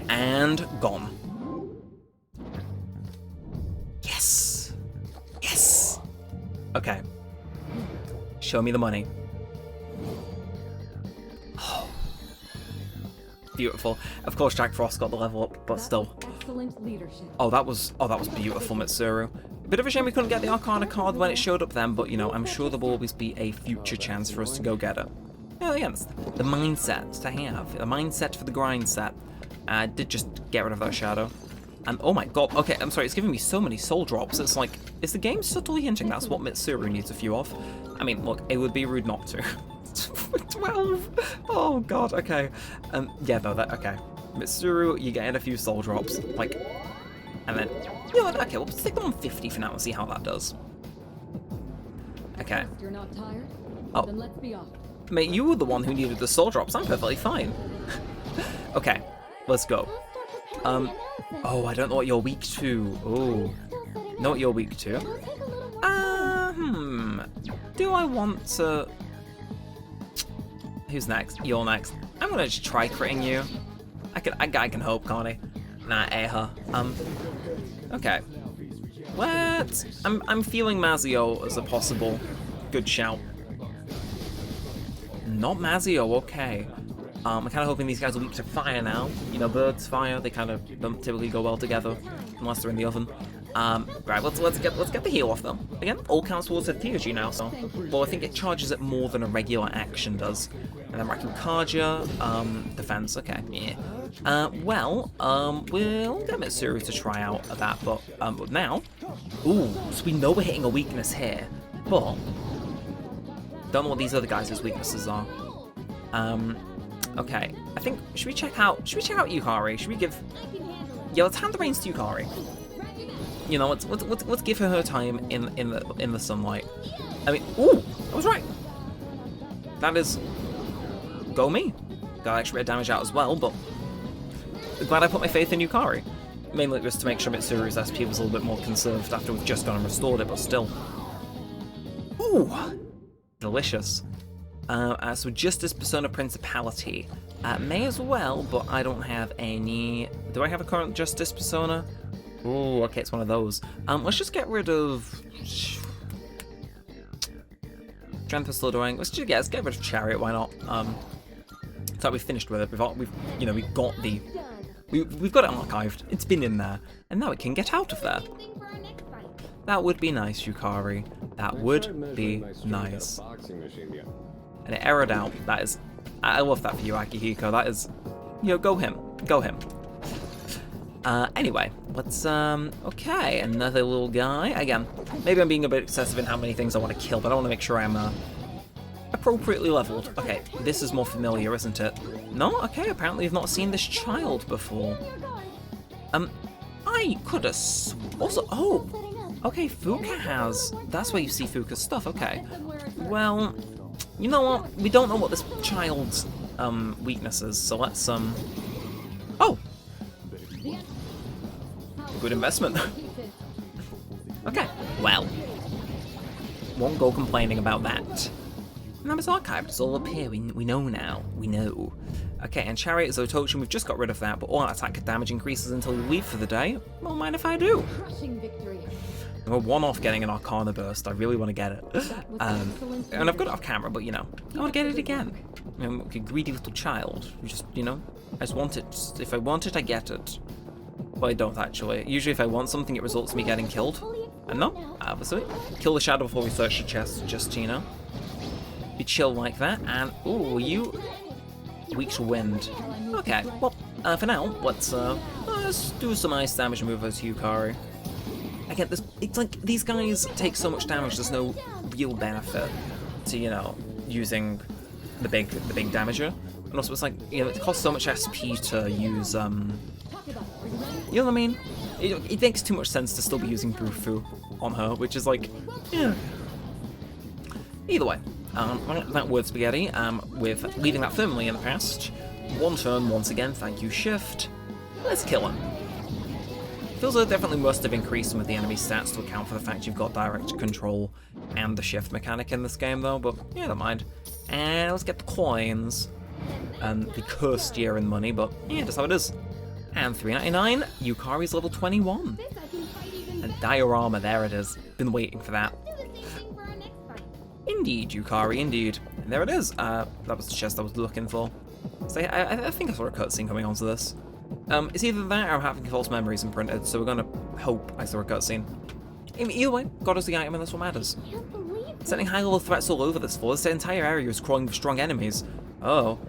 And gone. Yes! Yes! Okay. Show me the money. Oh. Beautiful. Of course, Jack Frost got the level up, but still. Excellent leadership. Oh, that was beautiful, Mitsuru. Bit of a shame we couldn't get the Arcana card when it showed up then, but you know, I'm sure there will always be a future chance for us to go get it. Yeah, again, it's the mindset to have. The mindset for the grind set. I did just get rid of that shadow. And oh my god, okay, I'm sorry, it's giving me so many soul drops. It's like, is the game subtly hinting that's what Mitsuru needs a few of? I mean, look, it would be rude not to. 12! Oh god, okay. Yeah, no, okay. Mitsuru, you're getting a few soul drops. Like, and then, you know what, okay, we'll stick them on 50 for now and see how that does. Okay. You're not tired? Oh. Then let's be off. Mate, you were the one who needed the soul drops. I'm perfectly fine. Okay, let's go. Oh, I don't know what you're weak to. Oh, know what you're weak to. Do I want to... Who's next? You're next. I'm gonna just try critting you. I can hope, can't I? Nah, her. Okay. What? I'm feeling Mazio as a possible good shout. Not Mazio, okay. I'm kind of hoping these guys are weak to fire now. You know, birds, fire, they kind of don't typically go well together, unless they're in the oven. Right, let's get the heal off them. Again, all counts towards the theurgy now, so well I think it charges it more than a regular action does. And then Rakukaja, defense, okay, yeah. We'll get Mitsuru to try out that, but now, ooh, so we know we're hitting a weakness here, but don't know what these other guys' weaknesses are. Okay, I think should we check out Yukari? Should we give? Yeah, let's hand the reins to Yukari. You know, let's give her time in the sunlight. I mean, ooh, I was right. That is, go me. Got extra bit of damage out as well, but glad I put my faith in Yukari. Mainly just to make sure Mitsuru's SP was a little bit more conserved after we've just gone and restored it, but still. Ooh, delicious. So Justice Persona Principality. May as well, but I don't have any. Do I have a current Justice Persona? Oh, okay, it's one of those. Let's just get rid of Strength of Slithering. Let's get rid of Chariot. Why not? So we've finished with it. We've got it archived. It's been in there, and now it can get out of there. That would be nice, Yukari. That would be nice. And it errored out. That is, I love that for you, Akihiko. That is, go him. Anyway, let's, okay, another little guy. Again, maybe I'm being a bit excessive in how many things I want to kill, but I want to make sure I'm, appropriately leveled. Okay, this is more familiar, isn't it? No? Okay, apparently I've not seen this child before. I could have also, oh, okay, Fuuka has, that's where you see Fuuka's stuff, okay. Well, you know what, we don't know what this child's, weakness is, so let's, oh! Good investment. Okay, well, won't go complaining about that. Now it's archived, it's all up here, we know now, we know. Okay, and Chariot is Otochen, we've just got rid of that, but all attack damage increases until you leave for the day. Won't mind if I do. We're one off getting an Arcana Burst, I really want to get it. And I've got it off camera, but I want to get it again. A greedy little child, just, I just want it. If I want it, I get it. Well, I don't actually. Usually if I want something, it results in me getting killed. And no, obviously. Kill the shadow before we search the chest, just, be chill like that. And, ooh, you weak to wind. Okay, well, for now, let's do some ice damage and move over to Yukari. Again, it's like, these guys take so much damage, there's no real benefit to, using the big damager. And also it's like, it costs so much SP to use, you know what I mean? It makes too much sense to still be using Bufu on her, which is like, yeah. Either way, that word spaghetti, with leaving that firmly in the past. One turn once again, thank you, Shift. Let's kill him. Feels like it definitely must have increased some of the enemy stats to account for the fact you've got direct control and the shift mechanic in this game though, but yeah, don't mind. And let's get the coins. The cursed year in money, but yeah, that's how it is. And $3.99, Yukari's level 21. And diorama, there it is. Been waiting for that. Indeed, Yukari, indeed. And there it is. That was the chest I was looking for. So I think I saw a cutscene coming onto this. It's either that or I'm having false memories imprinted, so we're gonna hope I saw a cutscene. Either way, got us the item and that's what matters. Sending high-level threats all over this floor, this entire area is crawling with strong enemies. Oh.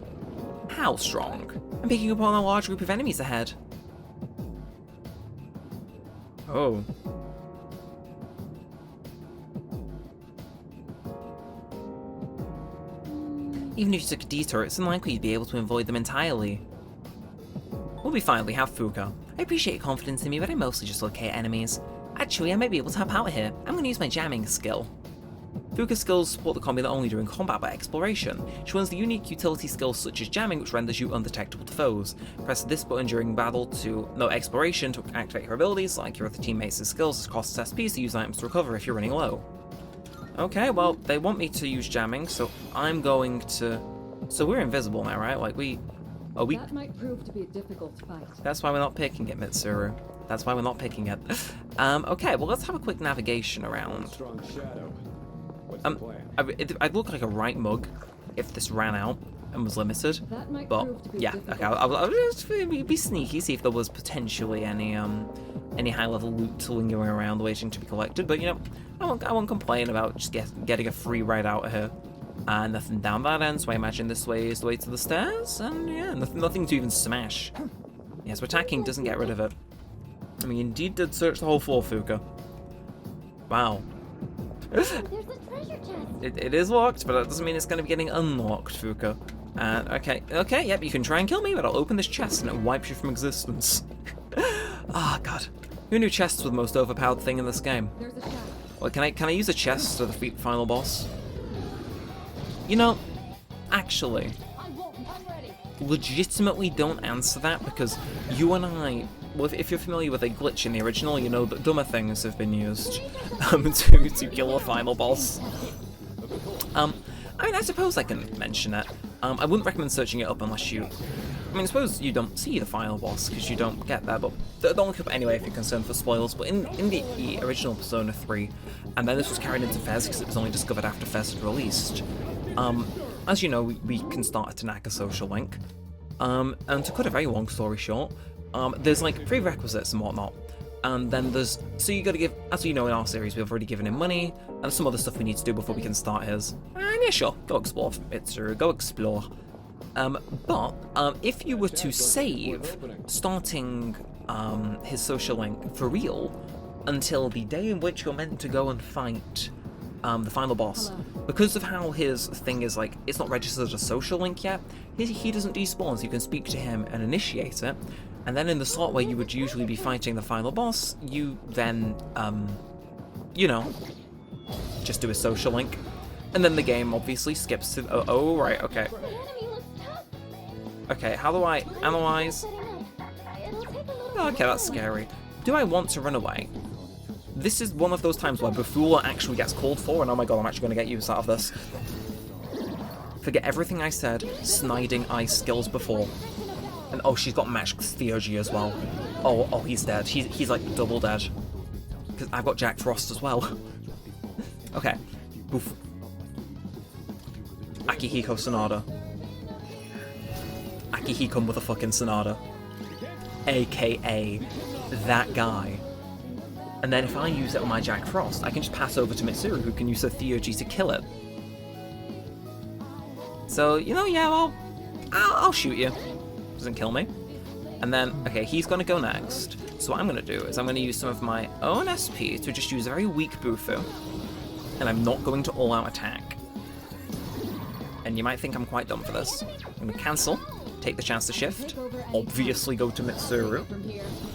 How strong? I'm picking up on a large group of enemies ahead. Oh. Even if you took a detour, it's unlikely you'd be able to avoid them entirely. We'll be fine, we have Fuuka. I appreciate your confidence in me, but I mostly just locate enemies. Actually, I might be able to help out here. I'm going to use my jamming skill. Fuuka's skills support the combi not only during combat but exploration. She runs the unique utility skills such as jamming, which renders you undetectable to foes. Press this button during battle exploration to activate her abilities, like your other teammates' skills, it costs SP to use items to recover if you're running low. Okay, well, they want me to use jamming, so I'm going to... So we're invisible now, right? Like, That might prove to be a difficult fight. That's why we're not picking it, Mitsuru. That's why we're not picking it. Okay, well, let's have a quick navigation around. Strong shadow. What's the plan? I'd look like a right mug if this ran out and was limited. That might But prove to be yeah, difficult. okay, I'll just be sneaky, see if there was potentially any any high-level loot lingering around waiting to be collected, but, you know, I won't complain about just getting a free ride out of here. Nothing down that end, so I imagine this way is the way to the stairs, and yeah, nothing to even smash. Yeah, so attacking doesn't get rid of it. I mean, indeed did search the whole floor, Fuuka. Wow. There's a treasure chest. It is locked, but that doesn't mean it's going to be getting unlocked, Fuuka. Okay, yep, you can try and kill me, but I'll open this chest and it wipes you from existence. Ah, God. Who knew chests were the most overpowered thing in this game? There's a shadow. Well, can I use a chest to defeat the final boss? You know, actually, I won't. I'm ready. legitimately don't answer that, because you and I, well, if you're familiar with a glitch in the original, you know that dumber things have been used to kill a final boss. I mean, I suppose I can mention it. I wouldn't recommend searching it up unless you... I mean, I suppose you don't see the final boss because you don't get there, but don't look up anyway if you're concerned for spoilers. But in the original Persona 3, and then this was carried into Fez because it was only discovered after Fez had released, as you know, we can start a Tanaka social link. And to cut a very long story short, there's like prerequisites and whatnot. And then there's, so you gotta give, as you know in our series, we've already given him money, and there's some other stuff we need to do before we can start his. And yeah, sure, go explore, Mitsuru, go explore. But if you were to save starting his social link for real until the day in which you're meant to go and fight the final boss, because of how his thing is like, it's not registered as a social link yet, he doesn't despawn, so you can speak to him and initiate it. And then in the slot where you would usually be fighting the final boss, you then, you know, just do a social link. And then the game obviously skips to... Oh, right, okay. The enemy looks tough. Okay, how do I analyze? Setting up. It'll take a little Okay, that's scary. Do I want to run away? This is one of those times where Bufula actually gets called for, and oh my god, I'm actually going to get use out of this. Forget everything I said, sniding ice skills before. And oh, she's got matched Theurgy as well. Oh, he's dead. He's like double dead. Because I've got Jack Frost as well. Okay. Oof. Akihiko Sonata. Akihiko with a fucking Sonata. AKA that guy. And then if I use it on my Jack Frost, I can just pass over to Mitsuru, who can use her Theurgy to kill it. So, you know, yeah, well, I'll shoot you. Doesn't kill me. And then, okay, he's gonna go next. So what I'm gonna do is I'm gonna use some of my own SP to just use a very weak Bufu. And I'm not going to all-out attack. And you might think I'm quite dumb for this. I'm gonna cancel, take the chance to shift, obviously go to Mitsuru.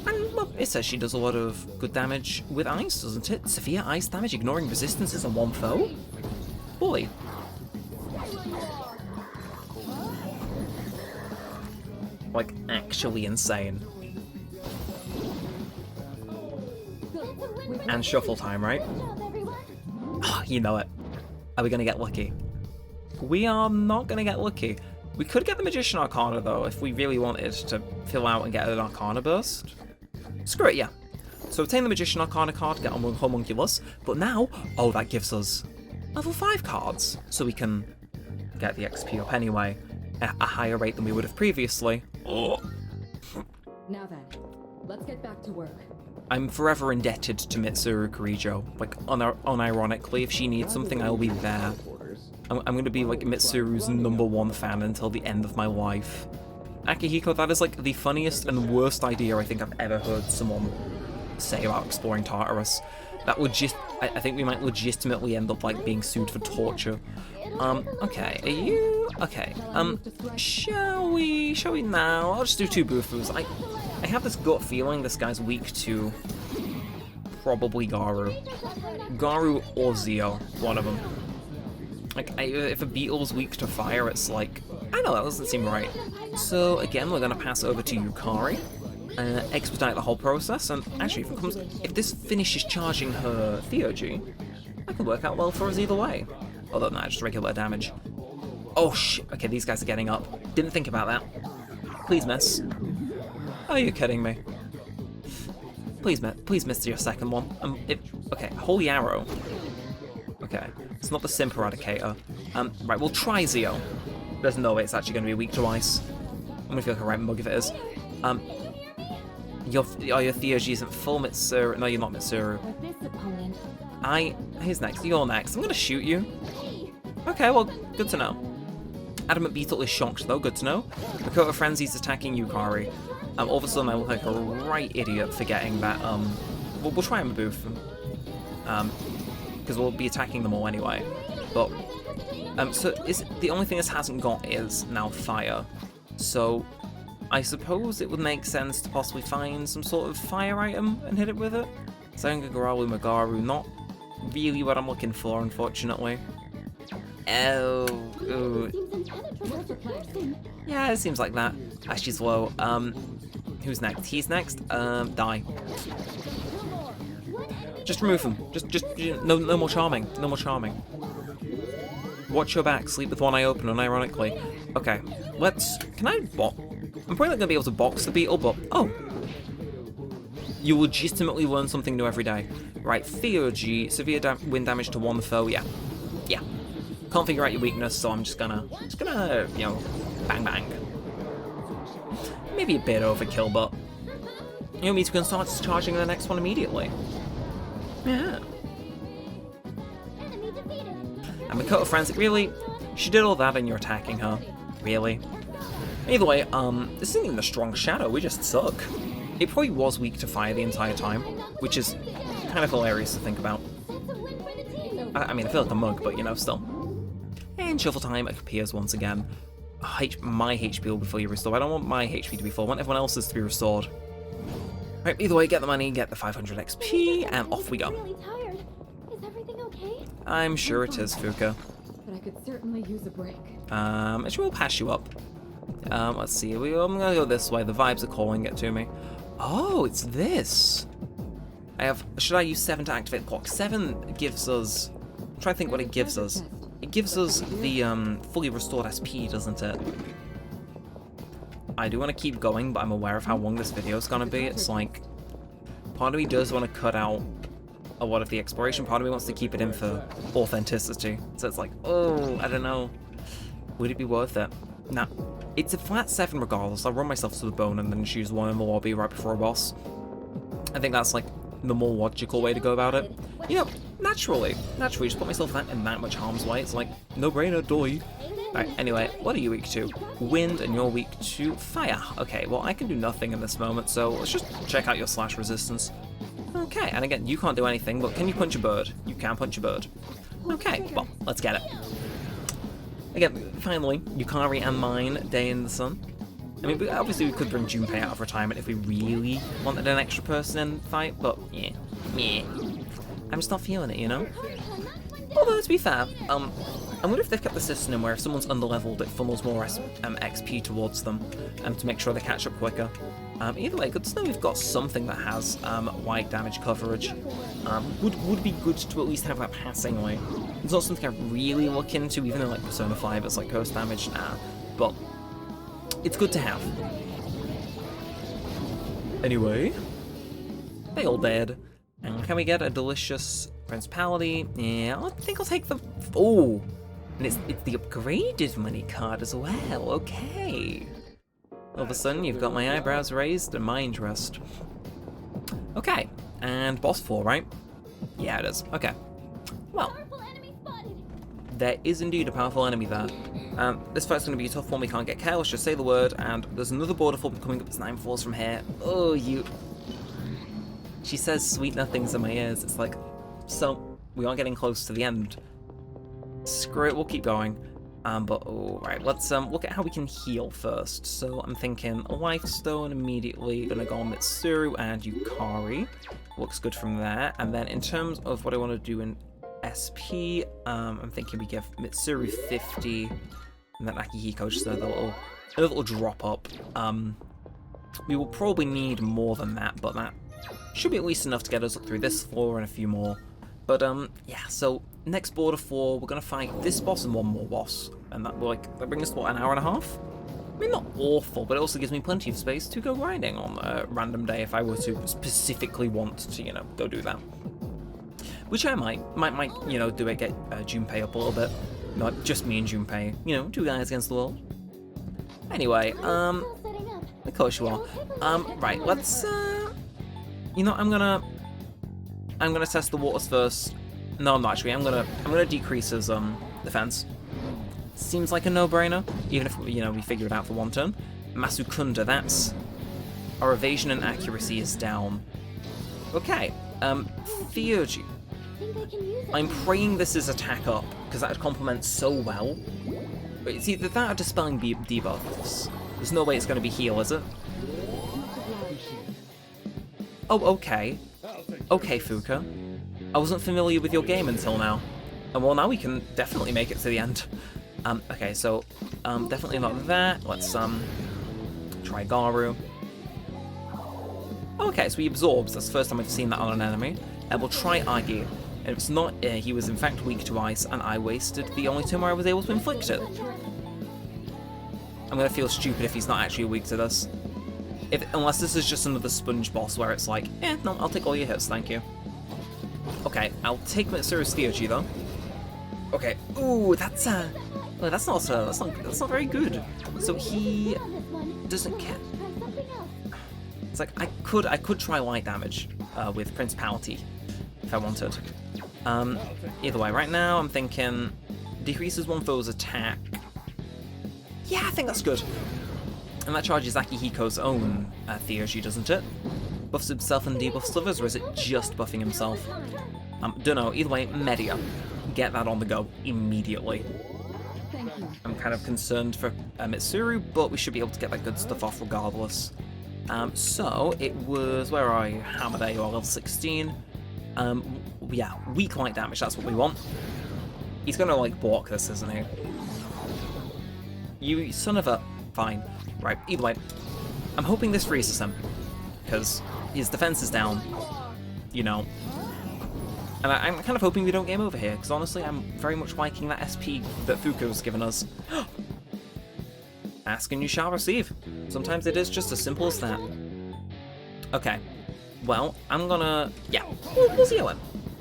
And, well, it says she does a lot of good damage with ice, doesn't it? Severe ice damage, ignoring resistances on one foe? Boy. Like, actually insane. And shuffle time, right? Oh, you know it. Are we gonna get lucky? We are not gonna get lucky. We could get the Magician Arcana, though, if we really wanted to fill out and get an Arcana burst. Screw it, yeah. So obtain the Magician Arcana card, get on with Homunculus, but now, oh, that gives us level 5 cards, so we can get the XP up anyway, at a higher rate than we would have previously. Oh. Now then, let's get back to work. I'm forever indebted to Mitsuru Kirijo. Like, unironically, if she needs something, I'll be there. I'm gonna be, like, Mitsuru's #1 fan until the end of my life. Akihiko, that is, like, the funniest and worst idea I think I've ever heard someone say about exploring Tartarus. That would just... I think we might legitimately end up, like, being sued for torture. Okay, are you... Okay, shall we now? I'll just do 2 Bufus. I have this gut feeling this guy's weak to probably Garu. Garu or Zio, one of them. Like, if a beetle's weak to fire, it's like... I know, that doesn't seem right. So, again, we're gonna pass over to Yukari. Expedite the whole process, and actually, if this finishes charging her Theurgy, that could work out well for us either way. Although, no, just regular damage. Oh, shit. Okay, these guys are getting up. Didn't think about that. Please miss. Are you kidding me? Please miss your second one. Okay, Holy Arrow. Okay, it's not the Simp Eradicator. Right, we'll try Zio. There's no way it's actually going to be weak to ice. I'm going to feel like a right mug if it is. Your theurgy isn't full, Mitsuru. No, you're not Mitsuru. With this opponent. Who's next? You're next. I'm gonna shoot you. Hey! Okay, well, good to know. Adamant Beetle is shocked, though. Good to know. Makoto Frenzy's attacking Yukari. All of a sudden, I look like a right idiot forgetting that, we'll try and boof them. Because we'll be attacking them all anyway. But, so the only thing this hasn't got is now fire. So, I suppose it would make sense to possibly find some sort of fire item and hit it with it. Senga Garalu Magaru, not really what I'm looking for, unfortunately. Oh, ooh. Seems impenetrable to piercing. Yeah, it seems like that. Ashley's low. Who's next? He's next. Die. Just remove him. Just no more charming. No more charming. Watch your back. Sleep with one eye open, unironically. Okay, can I box? I'm probably not gonna be able to box the beetle, but oh. You legitimately learn something new every day. Right, Theurgy, severe wind damage to one foe, yeah. Yeah. Can't figure out your weakness, so I'm just gonna, you know, bang bang. Maybe a bit overkill, but you know, means we can start charging the next one immediately. Yeah. Enemy defeated. And Makoto Frantic, really? She did all that and you're attacking her? Really? Either way, this isn't even a strong shadow, we just suck. It probably was weak to fire the entire time, which is kind of hilarious to think about. That's a win for the team. I mean, I feel like a mug, but you know, still. And shuffle time appears once again. My HP will be fully restored. I don't want my HP to be full, I want everyone else's to be restored. Right, either way, get the money, get the 500 XP, and off we go. Really tired. Is everything okay? I'm sure it is, Fuuka. But I could certainly use a break. Actually, we'll pass you up. Let's see, I'm gonna go this way, the vibes are calling it to me. Oh, it's this! Should I use 7 to activate the clock? 7 gives us, I'm trying to think what it gives us. It gives us the, fully restored SP, doesn't it? I do want to keep going, but I'm aware of how long this video is gonna be. It's like, part of me does want to cut out a lot of the exploration, part of me wants to keep it in for authenticity. So it's like, oh, I don't know. Would it be worth it? Nah. It's a flat 7 regardless. I'll run myself to the bone and then choose one in the lobby right before a boss. I think that's like the more logical way to go about it. You know, naturally, just put myself in that much harm's way. It's like, no brainer, doy. Alright, anyway, what are you weak to? Wind, and you're weak to fire. Okay, well, I can do nothing in this moment, so let's just check out your slash resistance. Okay, and again, you can't do anything, but can you punch a bird? You can punch a bird. Okay, well, let's get it. Again, finally, Yukari and mine, Day in the Sun. I mean, obviously we could bring Junpei out of retirement if we really wanted an extra person in the fight, but yeah. I'm just not feeling it, you know? Although, to be fair, I wonder if they've kept the system in where if someone's underleveled, it funnels more XP towards them to make sure they catch up quicker. Either way, good to know we've got something that has wide damage coverage. Would be good to at least have that passingly. It's not something I really look into, even though like Persona 5 it's like ghost damage, but it's good to have. Anyway, they all dead. And can we get a delicious principality? Yeah, I think I'll take the... Oh! And it's the upgraded money card as well, okay. All of a sudden, you've got my eyebrows raised and my interest. Okay, and boss 4, right? Yeah, it is. Okay. Well, Powerful enemy spotted. there is indeed a powerful enemy there. This fight's going to be a tough one, we can't get careless, just say the word, and there's another border form coming up, it's 9 floors from here. Oh, you... She says sweet nothings in my ears, it's like, so, we are getting close to the end. Screw it, we'll keep going. But, alright, let's look at how we can heal first. So, I'm thinking a Life Stone immediately, gonna go on Mitsuru and Yukari. Looks good from there. And then in terms of what I want to do in SP, I'm thinking we give Mitsuru 50, and then Akihiko just a little drop up. We will probably need more than that, but that should be at least enough to get us up through this floor and a few more. But yeah, so next border 4, we're gonna fight this boss and one more boss, and that brings us to what, an hour and a half? I mean, not awful, but it also gives me plenty of space to go grinding on a random day if I were to specifically want to, you know, go do that. Which I might, you know, do it, get Junpei up a little bit. Not just me and Junpei, you know, 2 guys against the world. Anyway, Still setting up. of course you are. Right, let's You know, I'm gonna test the waters first. No, I'm not actually. I'm gonna decrease his defense. Seems like a no-brainer, even if we figure it out for one turn. Masukunda, that's our evasion and accuracy is down. Okay, Theurgy. I'm praying this is attack up because that would complement so well. But it's either that or dispelling debuffs. There's no way it's going to be heal, is it? Oh, okay. Okay, Fuuka. I wasn't familiar with your game until now. And well, now we can definitely make it to the end. Okay, so, definitely not that. Let's, try Garu. Okay, so he absorbs. That's the first time I've seen that on an enemy. And we'll try Agi. And if it's not, he was in fact weak to ice, and I wasted the only turn where I was able to inflict it. I'm gonna feel stupid if he's not actually weak to this. Unless this is just another sponge boss where it's like, no, I'll take all your hits, thank you. Okay, I'll take Mitsuru's Theurgy though. Okay, ooh, that's not very good. So he doesn't care. It's like I could try light damage with Principality if I wanted. Either way, right now I'm thinking decreases one foe's attack. Yeah, I think that's good. And that charges Akihiko's own Theurgy, doesn't it? Buffs himself and debuffs others, or is it just buffing himself? Don't know. Either way, Media. Get that on the go immediately. I'm kind of concerned for Mitsuru, but we should be able to get that good stuff off regardless. So it was, where are you? Hamada, you're level 16. Yeah, weak light damage, that's what we want. He's gonna like block this, isn't he? You son of a... Fine. Right, either way. I'm hoping this freezes him. Because his defense is down. You know. And I'm kind of hoping we don't game over here, because honestly I'm very much liking that SP that Fuuka's given us. Ask and you shall receive. Sometimes it is just as simple as that. Okay. Well, I'm gonna... Yeah, we'll see how it.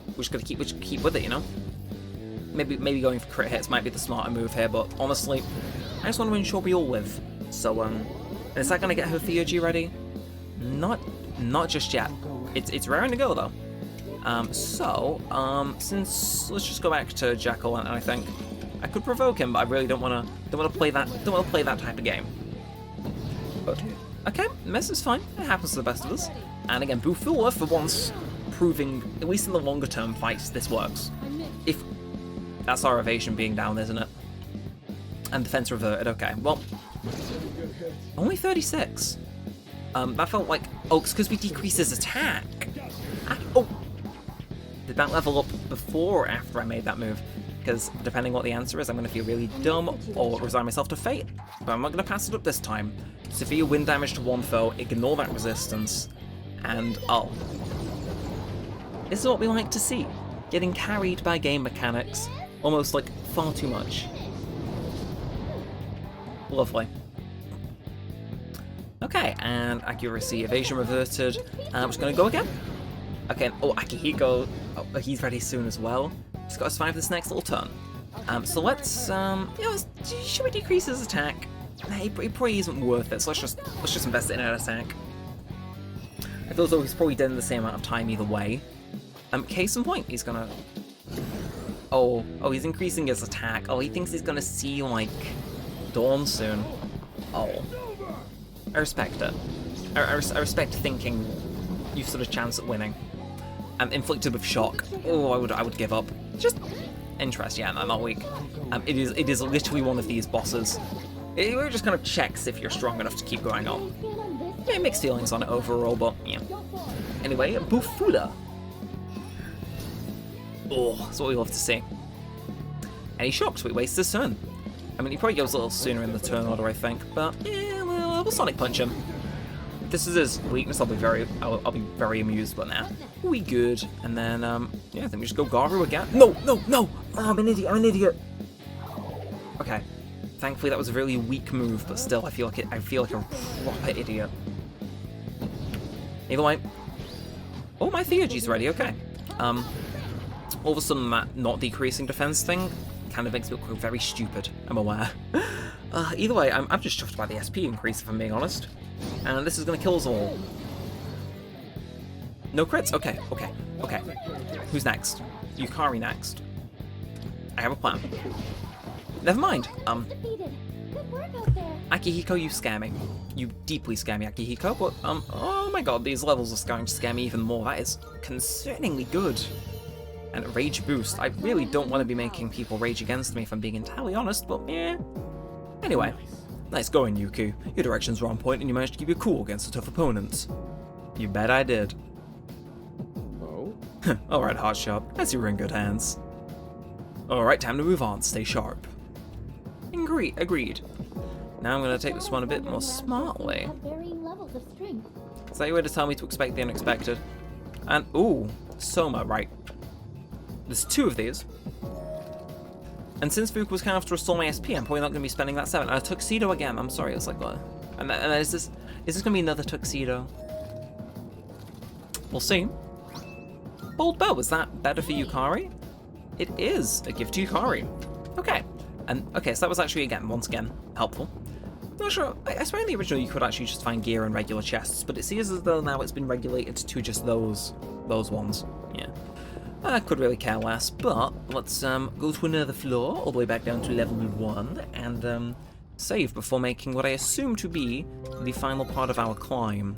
We're just gonna keep with it, you know? Maybe going for crit hits might be the smarter move here, but honestly, I just want to ensure we all live. So, is that gonna get her Theurgy ready? Not just yet. It's raring to go though. Since let's just go back to Jekyll, and I think I could provoke him, but I really don't want to play that type of game. But okay, this is fine. It happens to the best of us. And again, Bufula for once proving, at least in the longer term fights, this works. If that's our evasion being down, isn't it? And defense reverted. Okay, well, only 36. That felt like it's because we decreased his attack. Did that level up before or after I made that move? Because depending what the answer is, I'm going to feel really dumb or resign myself to fate. But I'm not going to pass it up this time. Severe wind damage to one foe, ignore that resistance, and this is what we like to see. Getting carried by game mechanics, almost like far too much. Lovely. Okay, and accuracy, evasion reverted. I'm just going to go again. Okay, Akihiko, he's ready soon as well. Just got to survive this next little turn. So let's, should we decrease his attack? Nah, he probably isn't worth it, so let's just invest it in an attack. I feel as though he's probably dead in the same amount of time either way. Case in point, he's gonna... Oh, he's increasing his attack. Oh, he thinks he's gonna see, like, Dawn soon. Oh. I respect it. I respect thinking you've stood a chance at winning. Inflicted with shock. Oh, I would give up. Just interest, yeah, I'm not weak. It is literally one of these bosses. It really just kind of checks if you're strong enough to keep going on. Yeah, mixed feelings on it overall, but yeah. Anyway, Bufula. Oh, that's what we love to see. And he's shocked, so he wastes his turn. I mean, he probably goes a little sooner in the turn order, I think, but yeah, we'll Sonic Punch him. If this is his weakness, I'll be very amused, but nah. We good. And then, yeah, I think we just go Garu again. No! Oh, I'm an idiot. Okay. Thankfully, that was a really weak move, but still, I feel like a proper idiot. Either way. Oh, my Theurgy's ready, okay. All of a sudden, that not decreasing defense thing kind of makes me look very stupid, I'm aware. Either way, I'm just chuffed by the SP increase, if I'm being honest. And this is going to kill us all. No crits? Okay, okay, okay. Who's next? Yukari next. I have a plan. Never mind. Defeated. Good work out there. Akihiko, you scare me. You deeply scare me, Akihiko, but, oh my god, these levels are starting to scare me even more. That is concerningly good. And rage boost. I really don't want to be making people rage against me if I'm being entirely honest, but yeah. Anyway, nice going, Yuki. Your directions were on point and you managed to keep your cool against a tough opponent. You bet I did. Oh? Alright, Hotshot. I see we're in good hands. Alright, time to move on. Stay sharp. Agreed. Now I'm going to take this one a bit more smartly. Have varying levels of strength. Is that your way to tell me to expect the unexpected? And, ooh, Soma, right. There's 2 of these. And since Fuuka was kind of to restore my SP, I'm probably not going to be spending that 7. And a tuxedo again, I'm sorry, it's like, what? And then is this going to be another tuxedo? We'll see. Bold bow, is that better for Yukari? It is a gift to Yukari. Okay. And, okay, so that was actually, once again, helpful. Not sure, I swear in the original you could actually just find gear in regular chests, but it seems as though now it's been regulated to just those ones. Yeah. I could really care less, but let's go to another floor, all the way back down to level 1, and save before making what I assume to be the final part of our climb.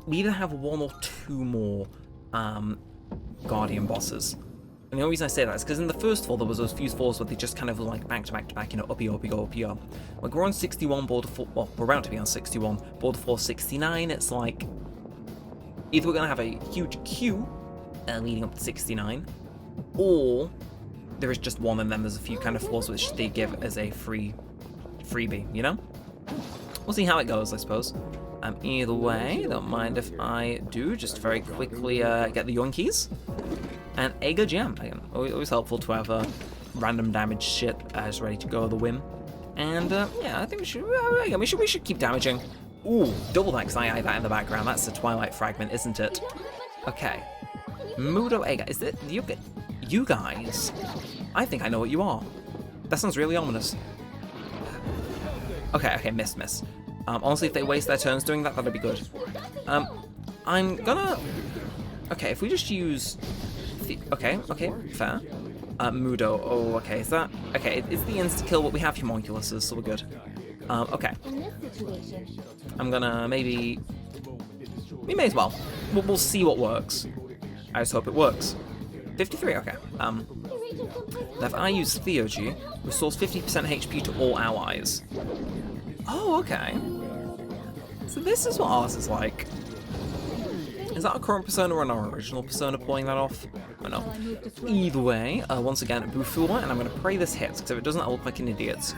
We either have 1 or 2 more Guardian bosses. And the only reason I say that is because in the first floor there was those few floors where they just kind of were like back to back to back, you know, up you go, up you go. Like we're on 61, border 4, well, we're about to be on 61, border 4 69, it's like, either we're going to have a huge queue leading up to 69, or there is just one and then there's a few kind of floors which they give as a freebie, you know? We'll see how it goes, I suppose. Either way, don't mind if I do, just very quickly get the Yonkies. And Ega Gem, again, always helpful to have random damage shit as ready to go with the whim. And yeah, I think we should keep damaging. Ooh, double that, because I eye that in the background. That's the Twilight Fragment, isn't it? Okay. Mudo Ega, is it you guys? I think I know what you are. That sounds really ominous. Okay, miss. Honestly, if they waste their turns doing that, that'd be good. I'm gonna... Okay, if we just use... Okay, fair. Mudo, oh, okay, is that... Okay, it's the insta-kill, but we have Homunculuses, so we're good. Okay. In this situation, I'm gonna maybe... We may as well. We'll see what works. I just hope it works. 53, okay. If I use Theurgy, restores 50% HP to all allies. Oh, okay. So this is what ours is like. Is that a current persona or an original persona pulling that off? I don't know. Either way, once again, Bufula, and I'm going to pray this hits, because if it doesn't, I'll look like an idiot.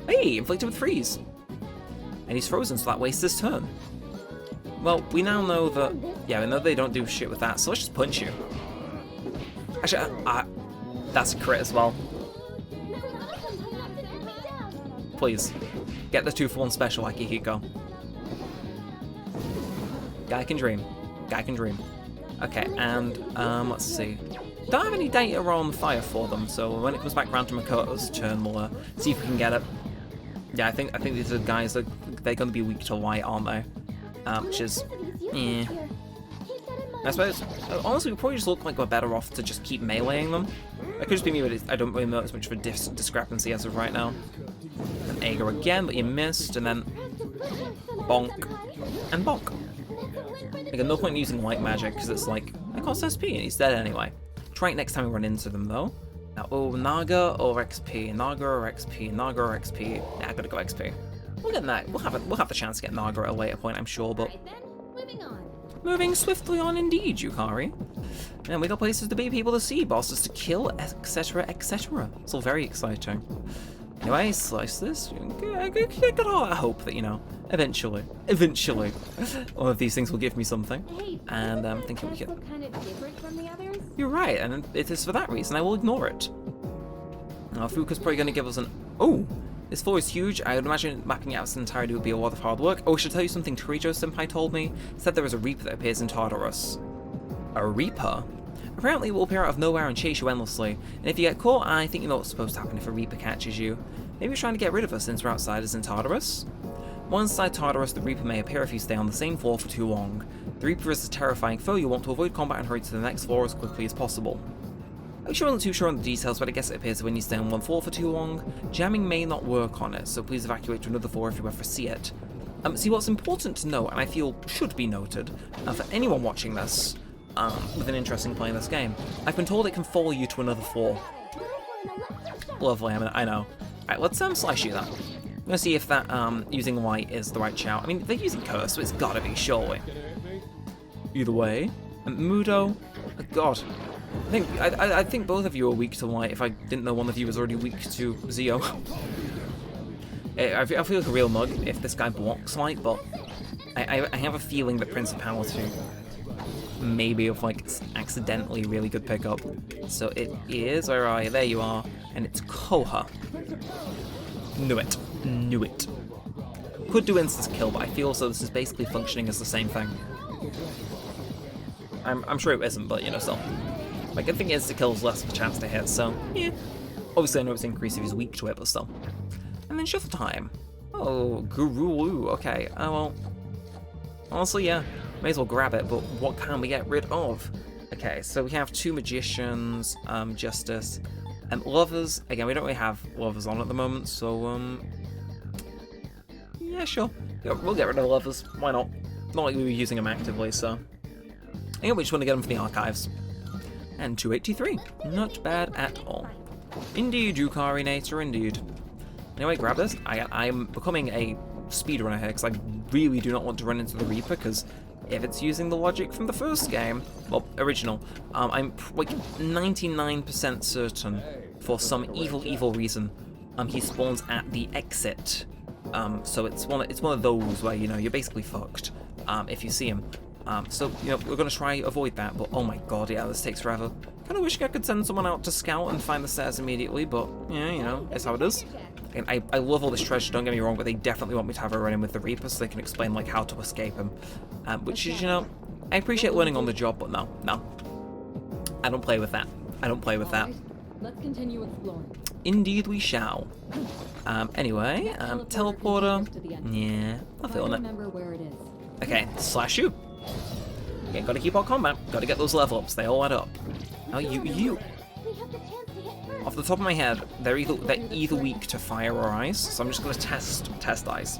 Hey, inflicted with freeze. And he's frozen, so that wastes his turn. Well, we now know that... Yeah, we know they don't do shit with that, so let's just punch you. Actually, that's a crit as well. Please, get the 2-for-1 special, Akihiko. Guy can dream. Okay, and, let's see. Don't have any data on fire for them, so when it comes back round to Makoto's turn, we'll see if we can get it. Yeah, I think these are guys that they're going to be weak to light, aren't they? Which is, I suppose, honestly, we probably just look like we're better off to just keep meleeing them. It could just be me, but I don't really know as much of a discrepancy as of right now. And Ager again, but you missed, and then bonk, and bonk. Again, no point in using light magic, because it's like, it costs SP, and he's dead anyway. Try it next time we run into them, though. Now, oh, Naga or XP, Naga or XP, Naga or XP. Yeah, I gotta go XP. We'll get that. We'll have the chance to get Naga at a later point, I'm sure, but... moving on. Moving swiftly on indeed, Yukari. And we got places to be, people to see, bosses to kill, etc, etc. It's all very exciting. Anyway, slice this. I got hope that, you know, eventually, one of these things will give me something. Hey, And I'm thinking we does can... look kind of different from the others. You're right, and it is for that reason I will ignore it. Now, Fuuka's probably going to give us an... Oh! This floor is huge. I would imagine mapping it out its entirety would be a lot of hard work. Oh, I should tell you something Torijo-senpai told me. He said there is a Reaper that appears in Tartarus. A Reaper? Apparently it will appear out of nowhere and chase you endlessly. And if you get caught, I think you know what's supposed to happen if a Reaper catches you. Maybe he's trying to get rid of us since we're outsiders in Tartarus? While inside Tartarus, the Reaper may appear if you stay on the same floor for too long. The Reaper is a terrifying foe. You want to avoid combat and hurry to the next floor as quickly as possible. I wasn't too sure on the details, but I guess it appears that when you stay on one floor for too long, jamming may not work on it, so please evacuate to another floor if you ever see it. See, what's important to note, and I feel should be noted, for anyone watching this, with an interest in playing this game, I've been told it can follow you to another floor. Lovely, I know. Alright, let's slice you that. I'm gonna see if that using light is the right shout. I mean, they're using curse, so it's gotta be, surely. Either way, Mudo, God, I think both of you are weak to light. If I didn't know one of you was already weak to Zio. I feel like a real mug if this guy blocks light, but I have a feeling that Principality may be of like accidentally really good pickup. So it is, where are you? There you are, and it's Koha. Knew it. Knew it. Could do instance kill, but I feel so this is basically functioning as the same thing. I'm sure it isn't, but you know, still. Like, I think insta kill is less of a chance to hit, so yeah. Obviously I know it's increased if he's weak to it, but still. And then shuffle time. Oh, Guru, okay. Oh well. Honestly, yeah. May as well grab it, but what can we get rid of? Okay, so we have 2 magicians, justice, and lovers. Again, we don't really have lovers on at the moment, so yeah, sure. Yeah, we'll get rid of lovers. Why not? Not like we were using them actively, so. I think we just want to get them from the archives. And 283. Not bad at all. Indeed, Yukarinator, indeed. Anyway, grab this. I'm becoming a speedrunner here because I really do not want to run into the Reaper, because if it's using the logic from the first game, well, original, I'm like 99% certain for some evil reason he spawns at the exit. So it's one of those where, you know, you're basically fucked if you see him. So, you know, we're going to try avoid that, but oh my god, yeah, this takes forever. Kind of wishing I could send someone out to scout and find the stairs immediately, but, yeah, you know, it's how it is. And I love all this treasure, don't get me wrong, but they definitely want me to have a run-in with the Reaper so they can explain, like, how to escape him. Which is, you know, I appreciate learning on the job, but no. I don't play with that. I don't play with that. Let's continue exploring. Indeed we shall. Anyway, teleporter. Yeah, I'm feeling it. Remember where it is. Okay, slash you. Yeah, gotta keep our combat. Gotta get those level ups. They all add up. Now you. We have the chance to hit first. Off the top of my head, they're either weak to fire or ice. So I'm just gonna test ice.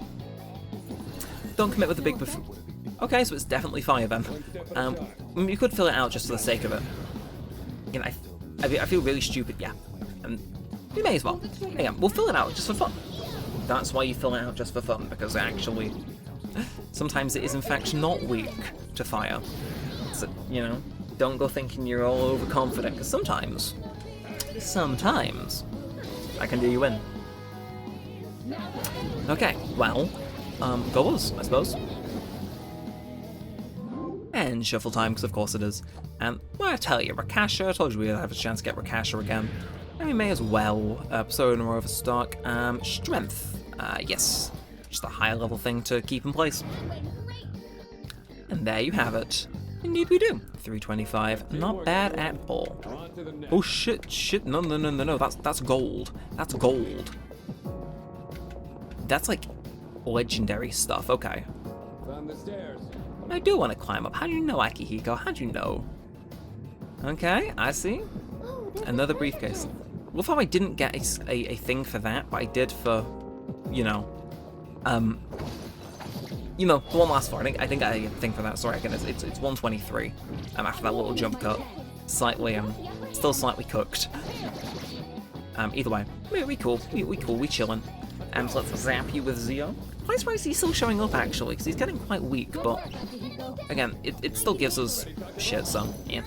Don't commit with the big buff. Okay, so it's definitely fire then. You could fill it out just for the sake of it. You know, I feel really stupid. Yeah, you may as well. Yeah, we'll fill it out just for fun. That's why you fill it out just for fun, because actually, sometimes it is in fact not weak to fire. So, you know, don't go thinking you're all overconfident, because sometimes, I can do you in. Okay, well, go us, I suppose. And shuffle time, because of course it is. And, well, I tell you, Rakasha, I told you we'd have a chance to get Rakasha again. And we may as well. Persona Overstock. Strength. Yes. Just a higher level thing to keep in place. And there you have it. Indeed we do. 325. Not bad at all. Oh shit. No. That's gold. That's gold. That's like legendary stuff. Okay. Found the stairs. I do want to climb up. How do you know, Akihiko? How do you know? Okay, I see. Another briefcase. Love how I didn't get a thing for that, but I did for, you know, the one last floor. I think I get a thing for that. Sorry, again, it's 123. After that little jump cut, slightly still slightly cooked. Either way, we cool. We chillin'. So let's zap you with Zio. Quite surprised he's still showing up actually, because he's getting quite weak, but again, it still gives us shit, so yeah.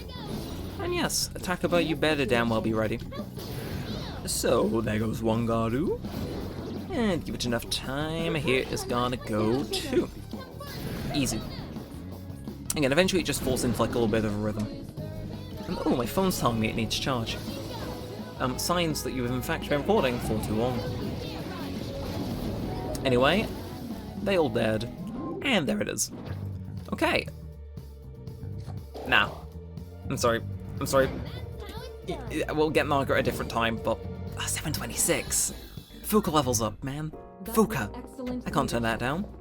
And yes, Atakaba, you better damn well be ready. So there goes Wangaru. And give it enough time, here is gonna go 2. Easy. Again, eventually it just falls into like a little bit of a rhythm. And oh, my phone's telling me it needs charge. Signs that you have in fact been recording for too long. Anyway, they all dead. And there it is. Okay. Now. I'm sorry. We'll get Margaret a different time, but 7:26. Fuuka levels up, man. That's Fuuka. excellent I can't turn that leadership. down.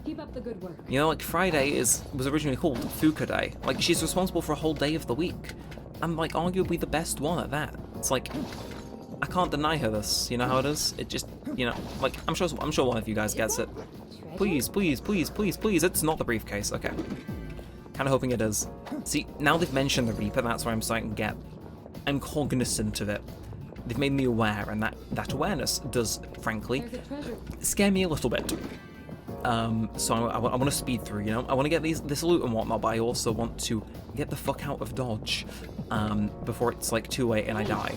Keep up the good work. You know, like, Friday was originally called Fuuka Day. Like, she's responsible for a whole day of the week. And, like, arguably the best one at that. It's like, I can't deny her this. You know how it is? It just, you know, like, I'm sure one of you guys gets it. Please, please, please, please, please. It's not the briefcase. Okay. Kind of hoping it is. See, now they've mentioned the Reaper, that's where I'm starting to get. I'm cognizant of it. They've made me aware, and that awareness does, frankly, There's a treasure. scare me a little bit. So I want to speed through, you know? I want to get this loot and whatnot, but I also want to get the fuck out of Dodge before it's, like, too late and I die.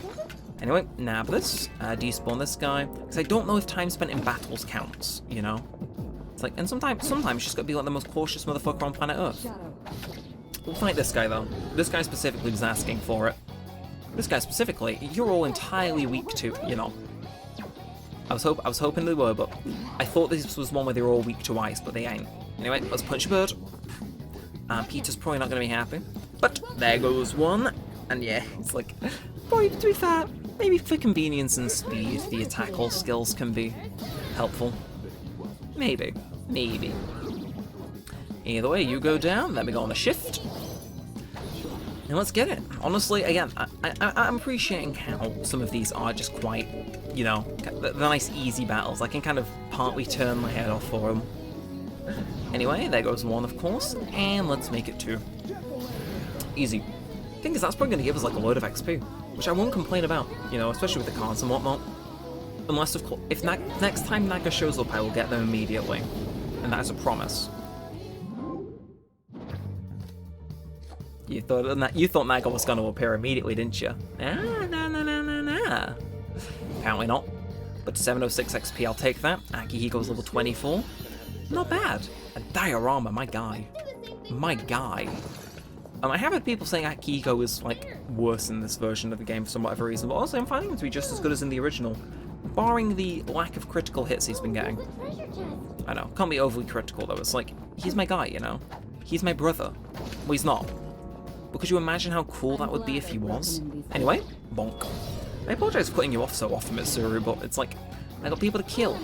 Anyway, nab this, despawn this guy, because I don't know if time spent in battles counts, you know? It's like, and sometimes you just gotta be, like, the most cautious motherfucker on planet Earth. Shadow. We'll fight this guy, though. This guy specifically was asking for it. This guy specifically, you're all entirely weak to, you know. I was hoping they were, but I thought this was one where they were all weak to ice, but they ain't. Anyway, let's punch a bird. Peter's probably not going to be happy. But there goes one. And yeah, it's like, boy, to be fair, maybe for convenience and speed, the tackle skills can be helpful. Maybe. Maybe. Either way, you go down, let me go on a shift. And let's get it. Honestly, again, I'm appreciating how some of these are just quite, you know, the nice easy battles. I can kind of partly turn my head off for them. Anyway, there goes one, of course, and let's make it 2. Easy. Thing is, that's probably going to give us like a load of XP, which I won't complain about, you know, especially with the cards and whatnot. Unless, of course, if next time Naga shows up, I will get them immediately. And that is a promise. You thought Naga was going to appear immediately, didn't you? Nah. Apparently not. But 706 XP, I'll take that. Akihiko's level 24. Not bad. A diorama, my guy. My guy. I have heard people saying Akihiko is, like, worse in this version of the game for whatever reason, but also I'm finding him to be just as good as in the original. Barring the lack of critical hits he's been getting. I know, can't be overly critical though. It's like, he's my guy, you know? He's my brother. Well, he's not. But could you imagine how cool that would be if he was? Anyway, bonk. I apologize for putting you off so often, Mitsuru, but it's like, I got people to kill.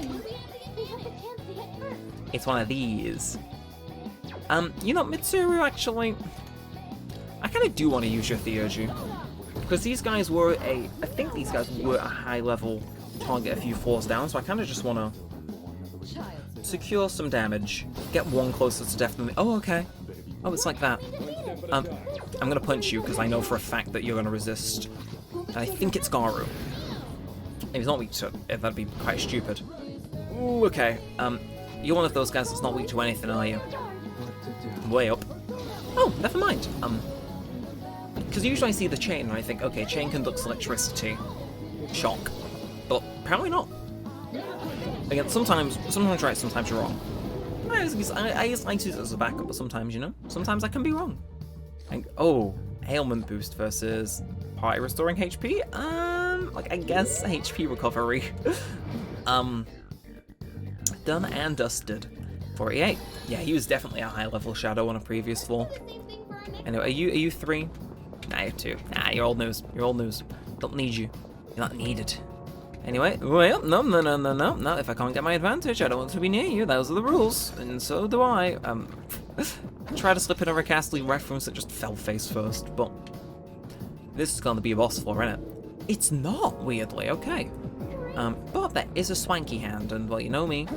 It's one of these. You know, Mitsuru, actually, I kind of do want to use your Theurgy. Because these guys were I think these guys were a high level target a few floors down, so I kind of just want to secure some damage, get one closer to death than the, oh, okay. Oh, it's like that. I'm gonna punch you because I know for a fact that you're gonna resist. And I think it's Garu. If he's not weak to it, that'd be quite stupid. Ooh, okay. You're one of those guys that's not weak to anything, are you? Way up. Oh, never mind. Because usually I see the chain and I think, okay, chain conducts electricity. Shock. But apparently not. Again, sometimes right, sometimes you're wrong. I just like to use it as a backup, but sometimes, you know, sometimes I can be wrong. And, oh, ailment boost versus party restoring HP? Like, I guess HP recovery. Done and dusted. 48. Yeah, he was definitely a high level shadow on a previous floor. Anyway, are you 3? Nah, you're 2. Nah, you're old news. You're old news. Don't need you. You're not needed. Anyway, well, no, if I can't get my advantage, I don't want to be near you, those are the rules, and so do I. Try to slip in a Ricastly reference that just fell face first, but this is going to be a boss floor, isn't it? It's not, weirdly, okay. But there is a Swanky Hand, and, well, you know me.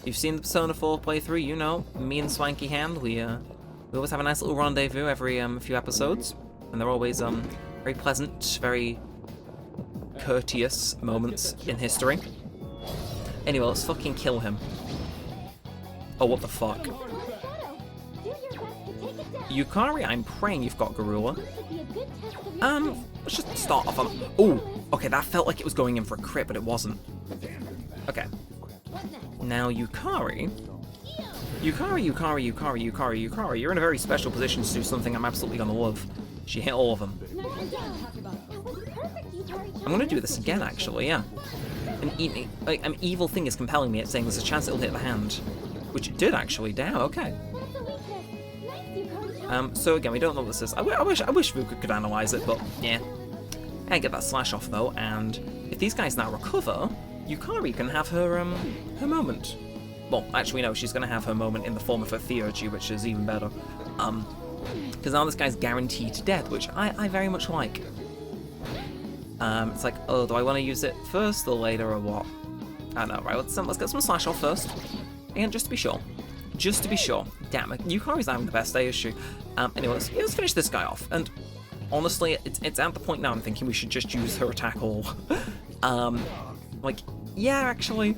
You've seen the Persona 4 playthrough, you know, me and Swanky Hand, we always have a nice little rendezvous every few episodes, and they're always very pleasant, very courteous moments in history. Anyway, let's fucking kill him. Oh, what the fuck? Yukari, I'm praying you've got Garula. Let's just start off on... Oh, okay, that felt like it was going in for a crit, but it wasn't. Okay. Now, Yukari, you're in a very special position to do something I'm absolutely gonna love. She hit all of them. I'm gonna do this again, actually, yeah. An evil thing is compelling me. It's saying there's a chance it'll hit the hand. Which it did, actually. Damn, okay. So again, we don't know what this is. I wish Fuuka could analyze it, but yeah. I get that slash off, though, and if these guys now recover, Yukari can have her her moment. Well, actually no, she's gonna have her moment in the form of her theurgy, which is even better. Because now this guy's guaranteed death, which I very much like. It's like, oh, do I want to use it first or later or what? I don't know, right? Let's get some slash off first, and just to be sure. Just to be sure. Damn it, Yukari's having the best day, is she? Anyway, let's finish this guy off. And honestly, it's at the point now I'm thinking we should just use her attack all. Like, yeah, actually,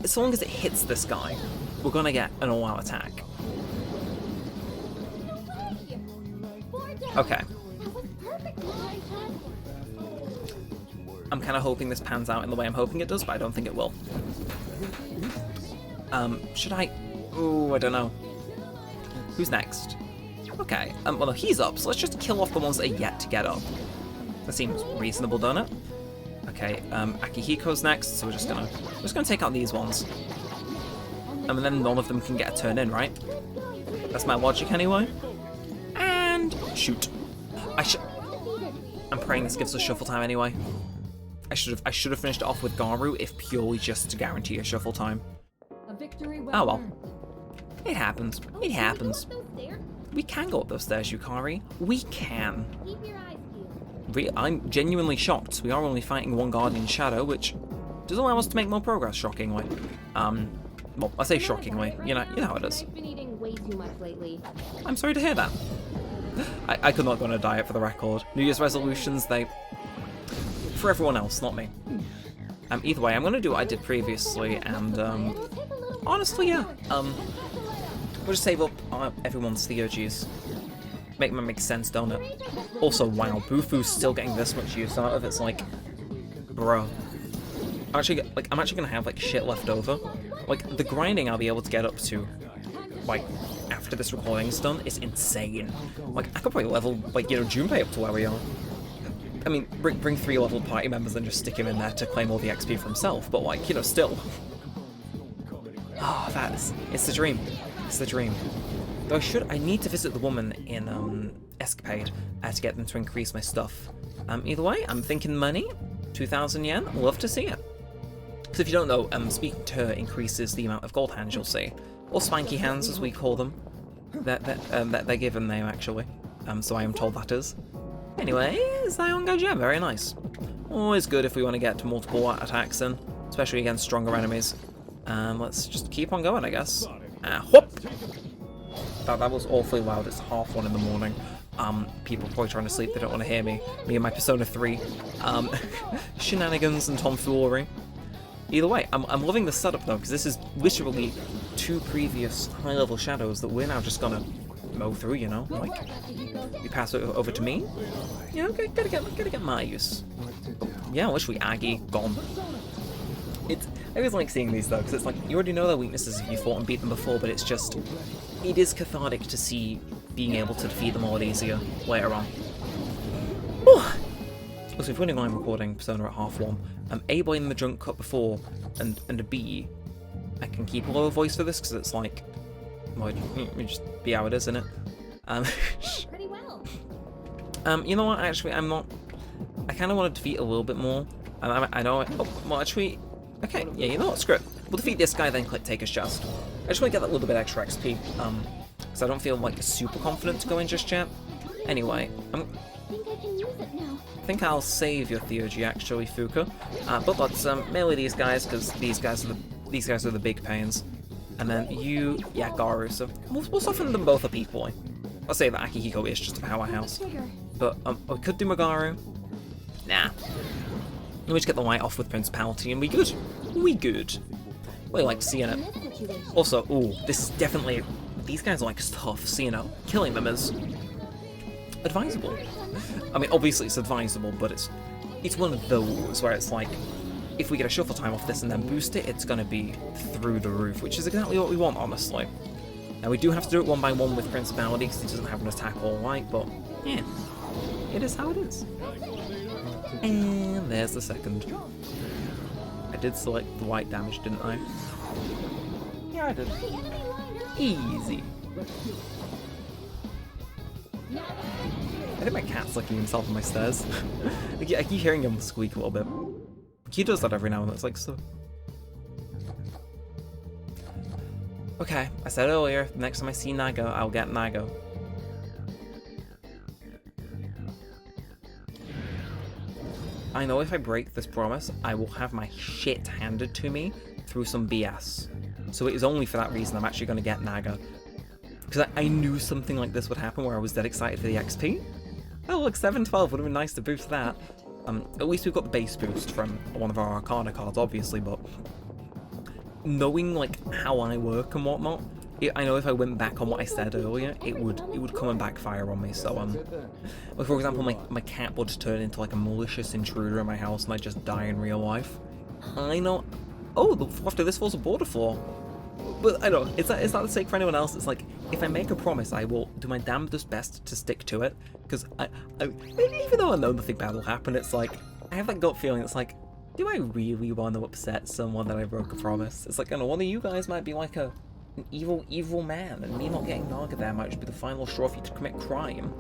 as long as it hits this guy, we're gonna get an all-out attack. Okay. I'm kind of hoping this pans out in the way I'm hoping it does, but I don't think it will. Should I? Ooh, I don't know. Who's next? Okay, well, no, he's up, so let's just kill off the ones that are yet to get up. That seems reasonable, don't it? Okay, Akihiko's next, so we're just gonna take out these ones. And then none of them can get a turn in, right? That's my logic anyway. And shoot. I'm praying this gives us shuffle time anyway. I should have finished it off with Garu if purely just to guarantee a shuffle time. A victory Oh well. earned. It happens. It happens. We can go up those stairs, Yukari. We can. Keep your eyes peeled. I'm genuinely shocked. We are only fighting one Guardian Shadow, which does allow us to make more progress, shockingly. Well, I say shockingly. You know how it is. I've been eating way too much lately. I'm sorry to hear that. I could not go on a diet for the record. New Year's resolutions, they... for everyone else, not me. Either way, I'm going to do what I did previously, and, honestly, yeah. We'll just save up everyone's theurgies. Make sense, don't it? Also, wow, Bufu's still getting this much use out of it. It's like, bro. I'm actually going to have, like, shit left over. Like, the grinding I'll be able to get up to, like, after this recording's done is insane. Like, I could probably level, like, Junpei up to where we are. I mean, bring 3 level party members and just stick him in there to claim all the XP for himself, but, like, still. Oh, it's the dream. It's the dream. Though I need to visit the woman in, Escapade to get them to increase my stuff. Either way, I'm thinking money, 2,000 yen, love to see it. Because if you don't know, speaking to her increases the amount of gold hands you'll see. Or spanky hands, as we call them. They're given name, actually. So I am told that is. Anyway, Zionga Gem, very nice. Always good if we want to get multiple attacks in, especially against stronger enemies. Let's just keep on going, I guess. Whoop! That was awfully loud. It's 1:30 in the morning. People probably trying to sleep, they don't want to hear me. Me and my Persona 3. Shenanigans and tomfoolery. Either way, I'm loving the setup though, because this is literally 2 previous high-level shadows that we're now just gonna mow through, Like, you pass it over to me. Yeah, okay, gotta get my use. Yeah, literally Aggie, gone. I always like seeing these though, because it's like, you already know their weaknesses if you fought and beat them before, but it's just, it is cathartic to see being able to defeat them a lot easier later on. Whew. Also, if you're wondering why I'm recording Persona at 1:30, A, playing the junk cut before, and a B, I can keep a lower voice for this, because it's like, well, it just be how it is, innit? Pretty well. You know what, actually, I kind of want to defeat a little bit more. I know, well, actually, okay, yeah, you know what, screw it. We'll defeat this guy, then click Taker's Chest. I just want to get that little bit extra XP, because I don't feel, like, super confident to go in just yet. Anyway, I think I can use it now. I think I'll save your theurgy, actually, Fuuka. But let's melee these guys, because these guys are the big pains. And then you, yeah, Garu, so we'll soften them both up equally. I'll say that Akihiko is just a powerhouse. But, we could do Magaru. Nah. Let me just get the light off with Principality and we good. We good. Well, I like seeing it. Also, ooh, this is definitely... These guys are like tough, so killing them is... advisable. I mean, obviously it's advisable, but it's one of those where it's like... If we get a shuffle time off this and then boost it, it's gonna be through the roof, which is exactly what we want, honestly. Now, we do have to do it 1 by 1 with Principality, because he doesn't have an attack all right, but, yeah. It is how it is. And there's the second. I did select the white damage, didn't I? Yeah, I did. Easy. I think my cat's licking himself on my stairs. I keep hearing him squeak a little bit. He does that every now and then. It's like so. Okay, I said earlier, next time I see Nago, I'll get Nago. I know if I break this promise, I will have my shit handed to me through some BS. So it is only for that reason I'm actually going to get Naga. Because I knew something like this would happen where I was dead excited for the XP. Oh look, 712 would have been nice to boost that. At least we've got the base boost from one of our Arcana cards, obviously, but knowing like how I work and whatnot, I know if I went back on what I said earlier, it would come and backfire on me. So like for example, my cat would turn into like a malicious intruder in my house and I just die in real life. I know. Oh, the floor after this floor's a border floor. But I don't know, it's not the sake for anyone else. It's like, if I make a promise, I will do my damnedest best to stick to it. Because even though I know nothing bad will happen, it's like, I have that gut feeling. It's like, do I really want to upset someone that I broke a promise? It's like, I know one of you guys might be like an evil man, and me not getting Naga there might just be the final straw for you to commit crime.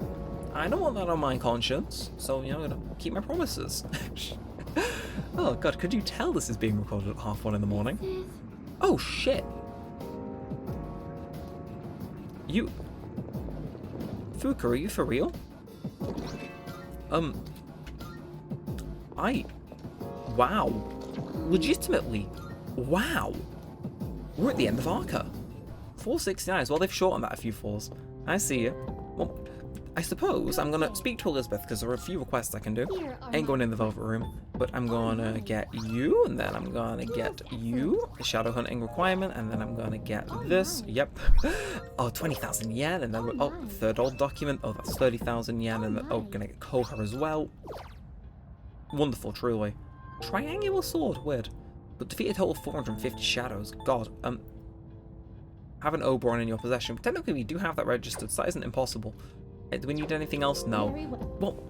I don't want that on my conscience, so, you know, I'm gonna keep my promises. Oh god, could you tell this is being recorded at 1:30 in the morning? Oh shit! Fuuka, are you for real? Wow. Legitimately. Wow. We're at the end of Arqa. 469, well they've shortened that a few floors. I see you. Well, I suppose I'm gonna speak to Elizabeth because there are a few requests I can do. I ain't going in the Velvet Room, but I'm gonna get you, and then I'm gonna get you, the Shadow Hunting requirement, and then I'm gonna get this. Yep. Oh, 20,000 yen, and then oh, third old document. Oh, that's 30,000 yen, and then, oh, gonna get Koha as well. Wonderful, truly. Triangular sword, weird. But defeat a total of 450 shadows. God, have an Oberon in your possession. Technically, we do have that registered, so that isn't impossible. Do we need anything else? No. Well,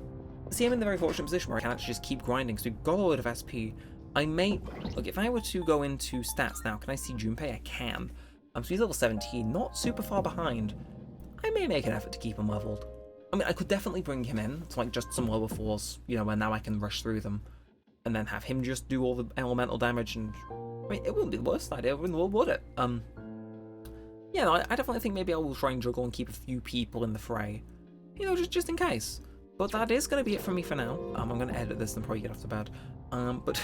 see, I'm in the very fortunate position where I can actually just keep grinding, so we've got a load of SP. I may... Look, if I were to go into stats now, can I see Junpei? I can. So he's level 17, not super far behind. I may make an effort to keep him leveled. I mean, I could definitely bring him in to, like, just some lower floors, you know, where now I can rush through them. And then have him just do all the elemental damage, and... I mean, it wouldn't be the worst idea in the world, would it? Yeah, no, I definitely think maybe I will try and juggle and keep a few people in the fray. You know, just in case. But that is going to be it for me for now. I'm going to edit this and probably get off to bed. But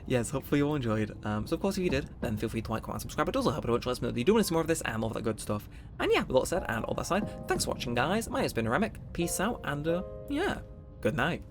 yes, hopefully you all enjoyed. So of course, if you did, then feel free to like, comment, and subscribe. It does help. It let us know that you do want to see more of this and all of that good stuff. And yeah, with all that said and all that aside, thanks for watching, guys. My name's been Neremik. Peace out, and yeah, good night.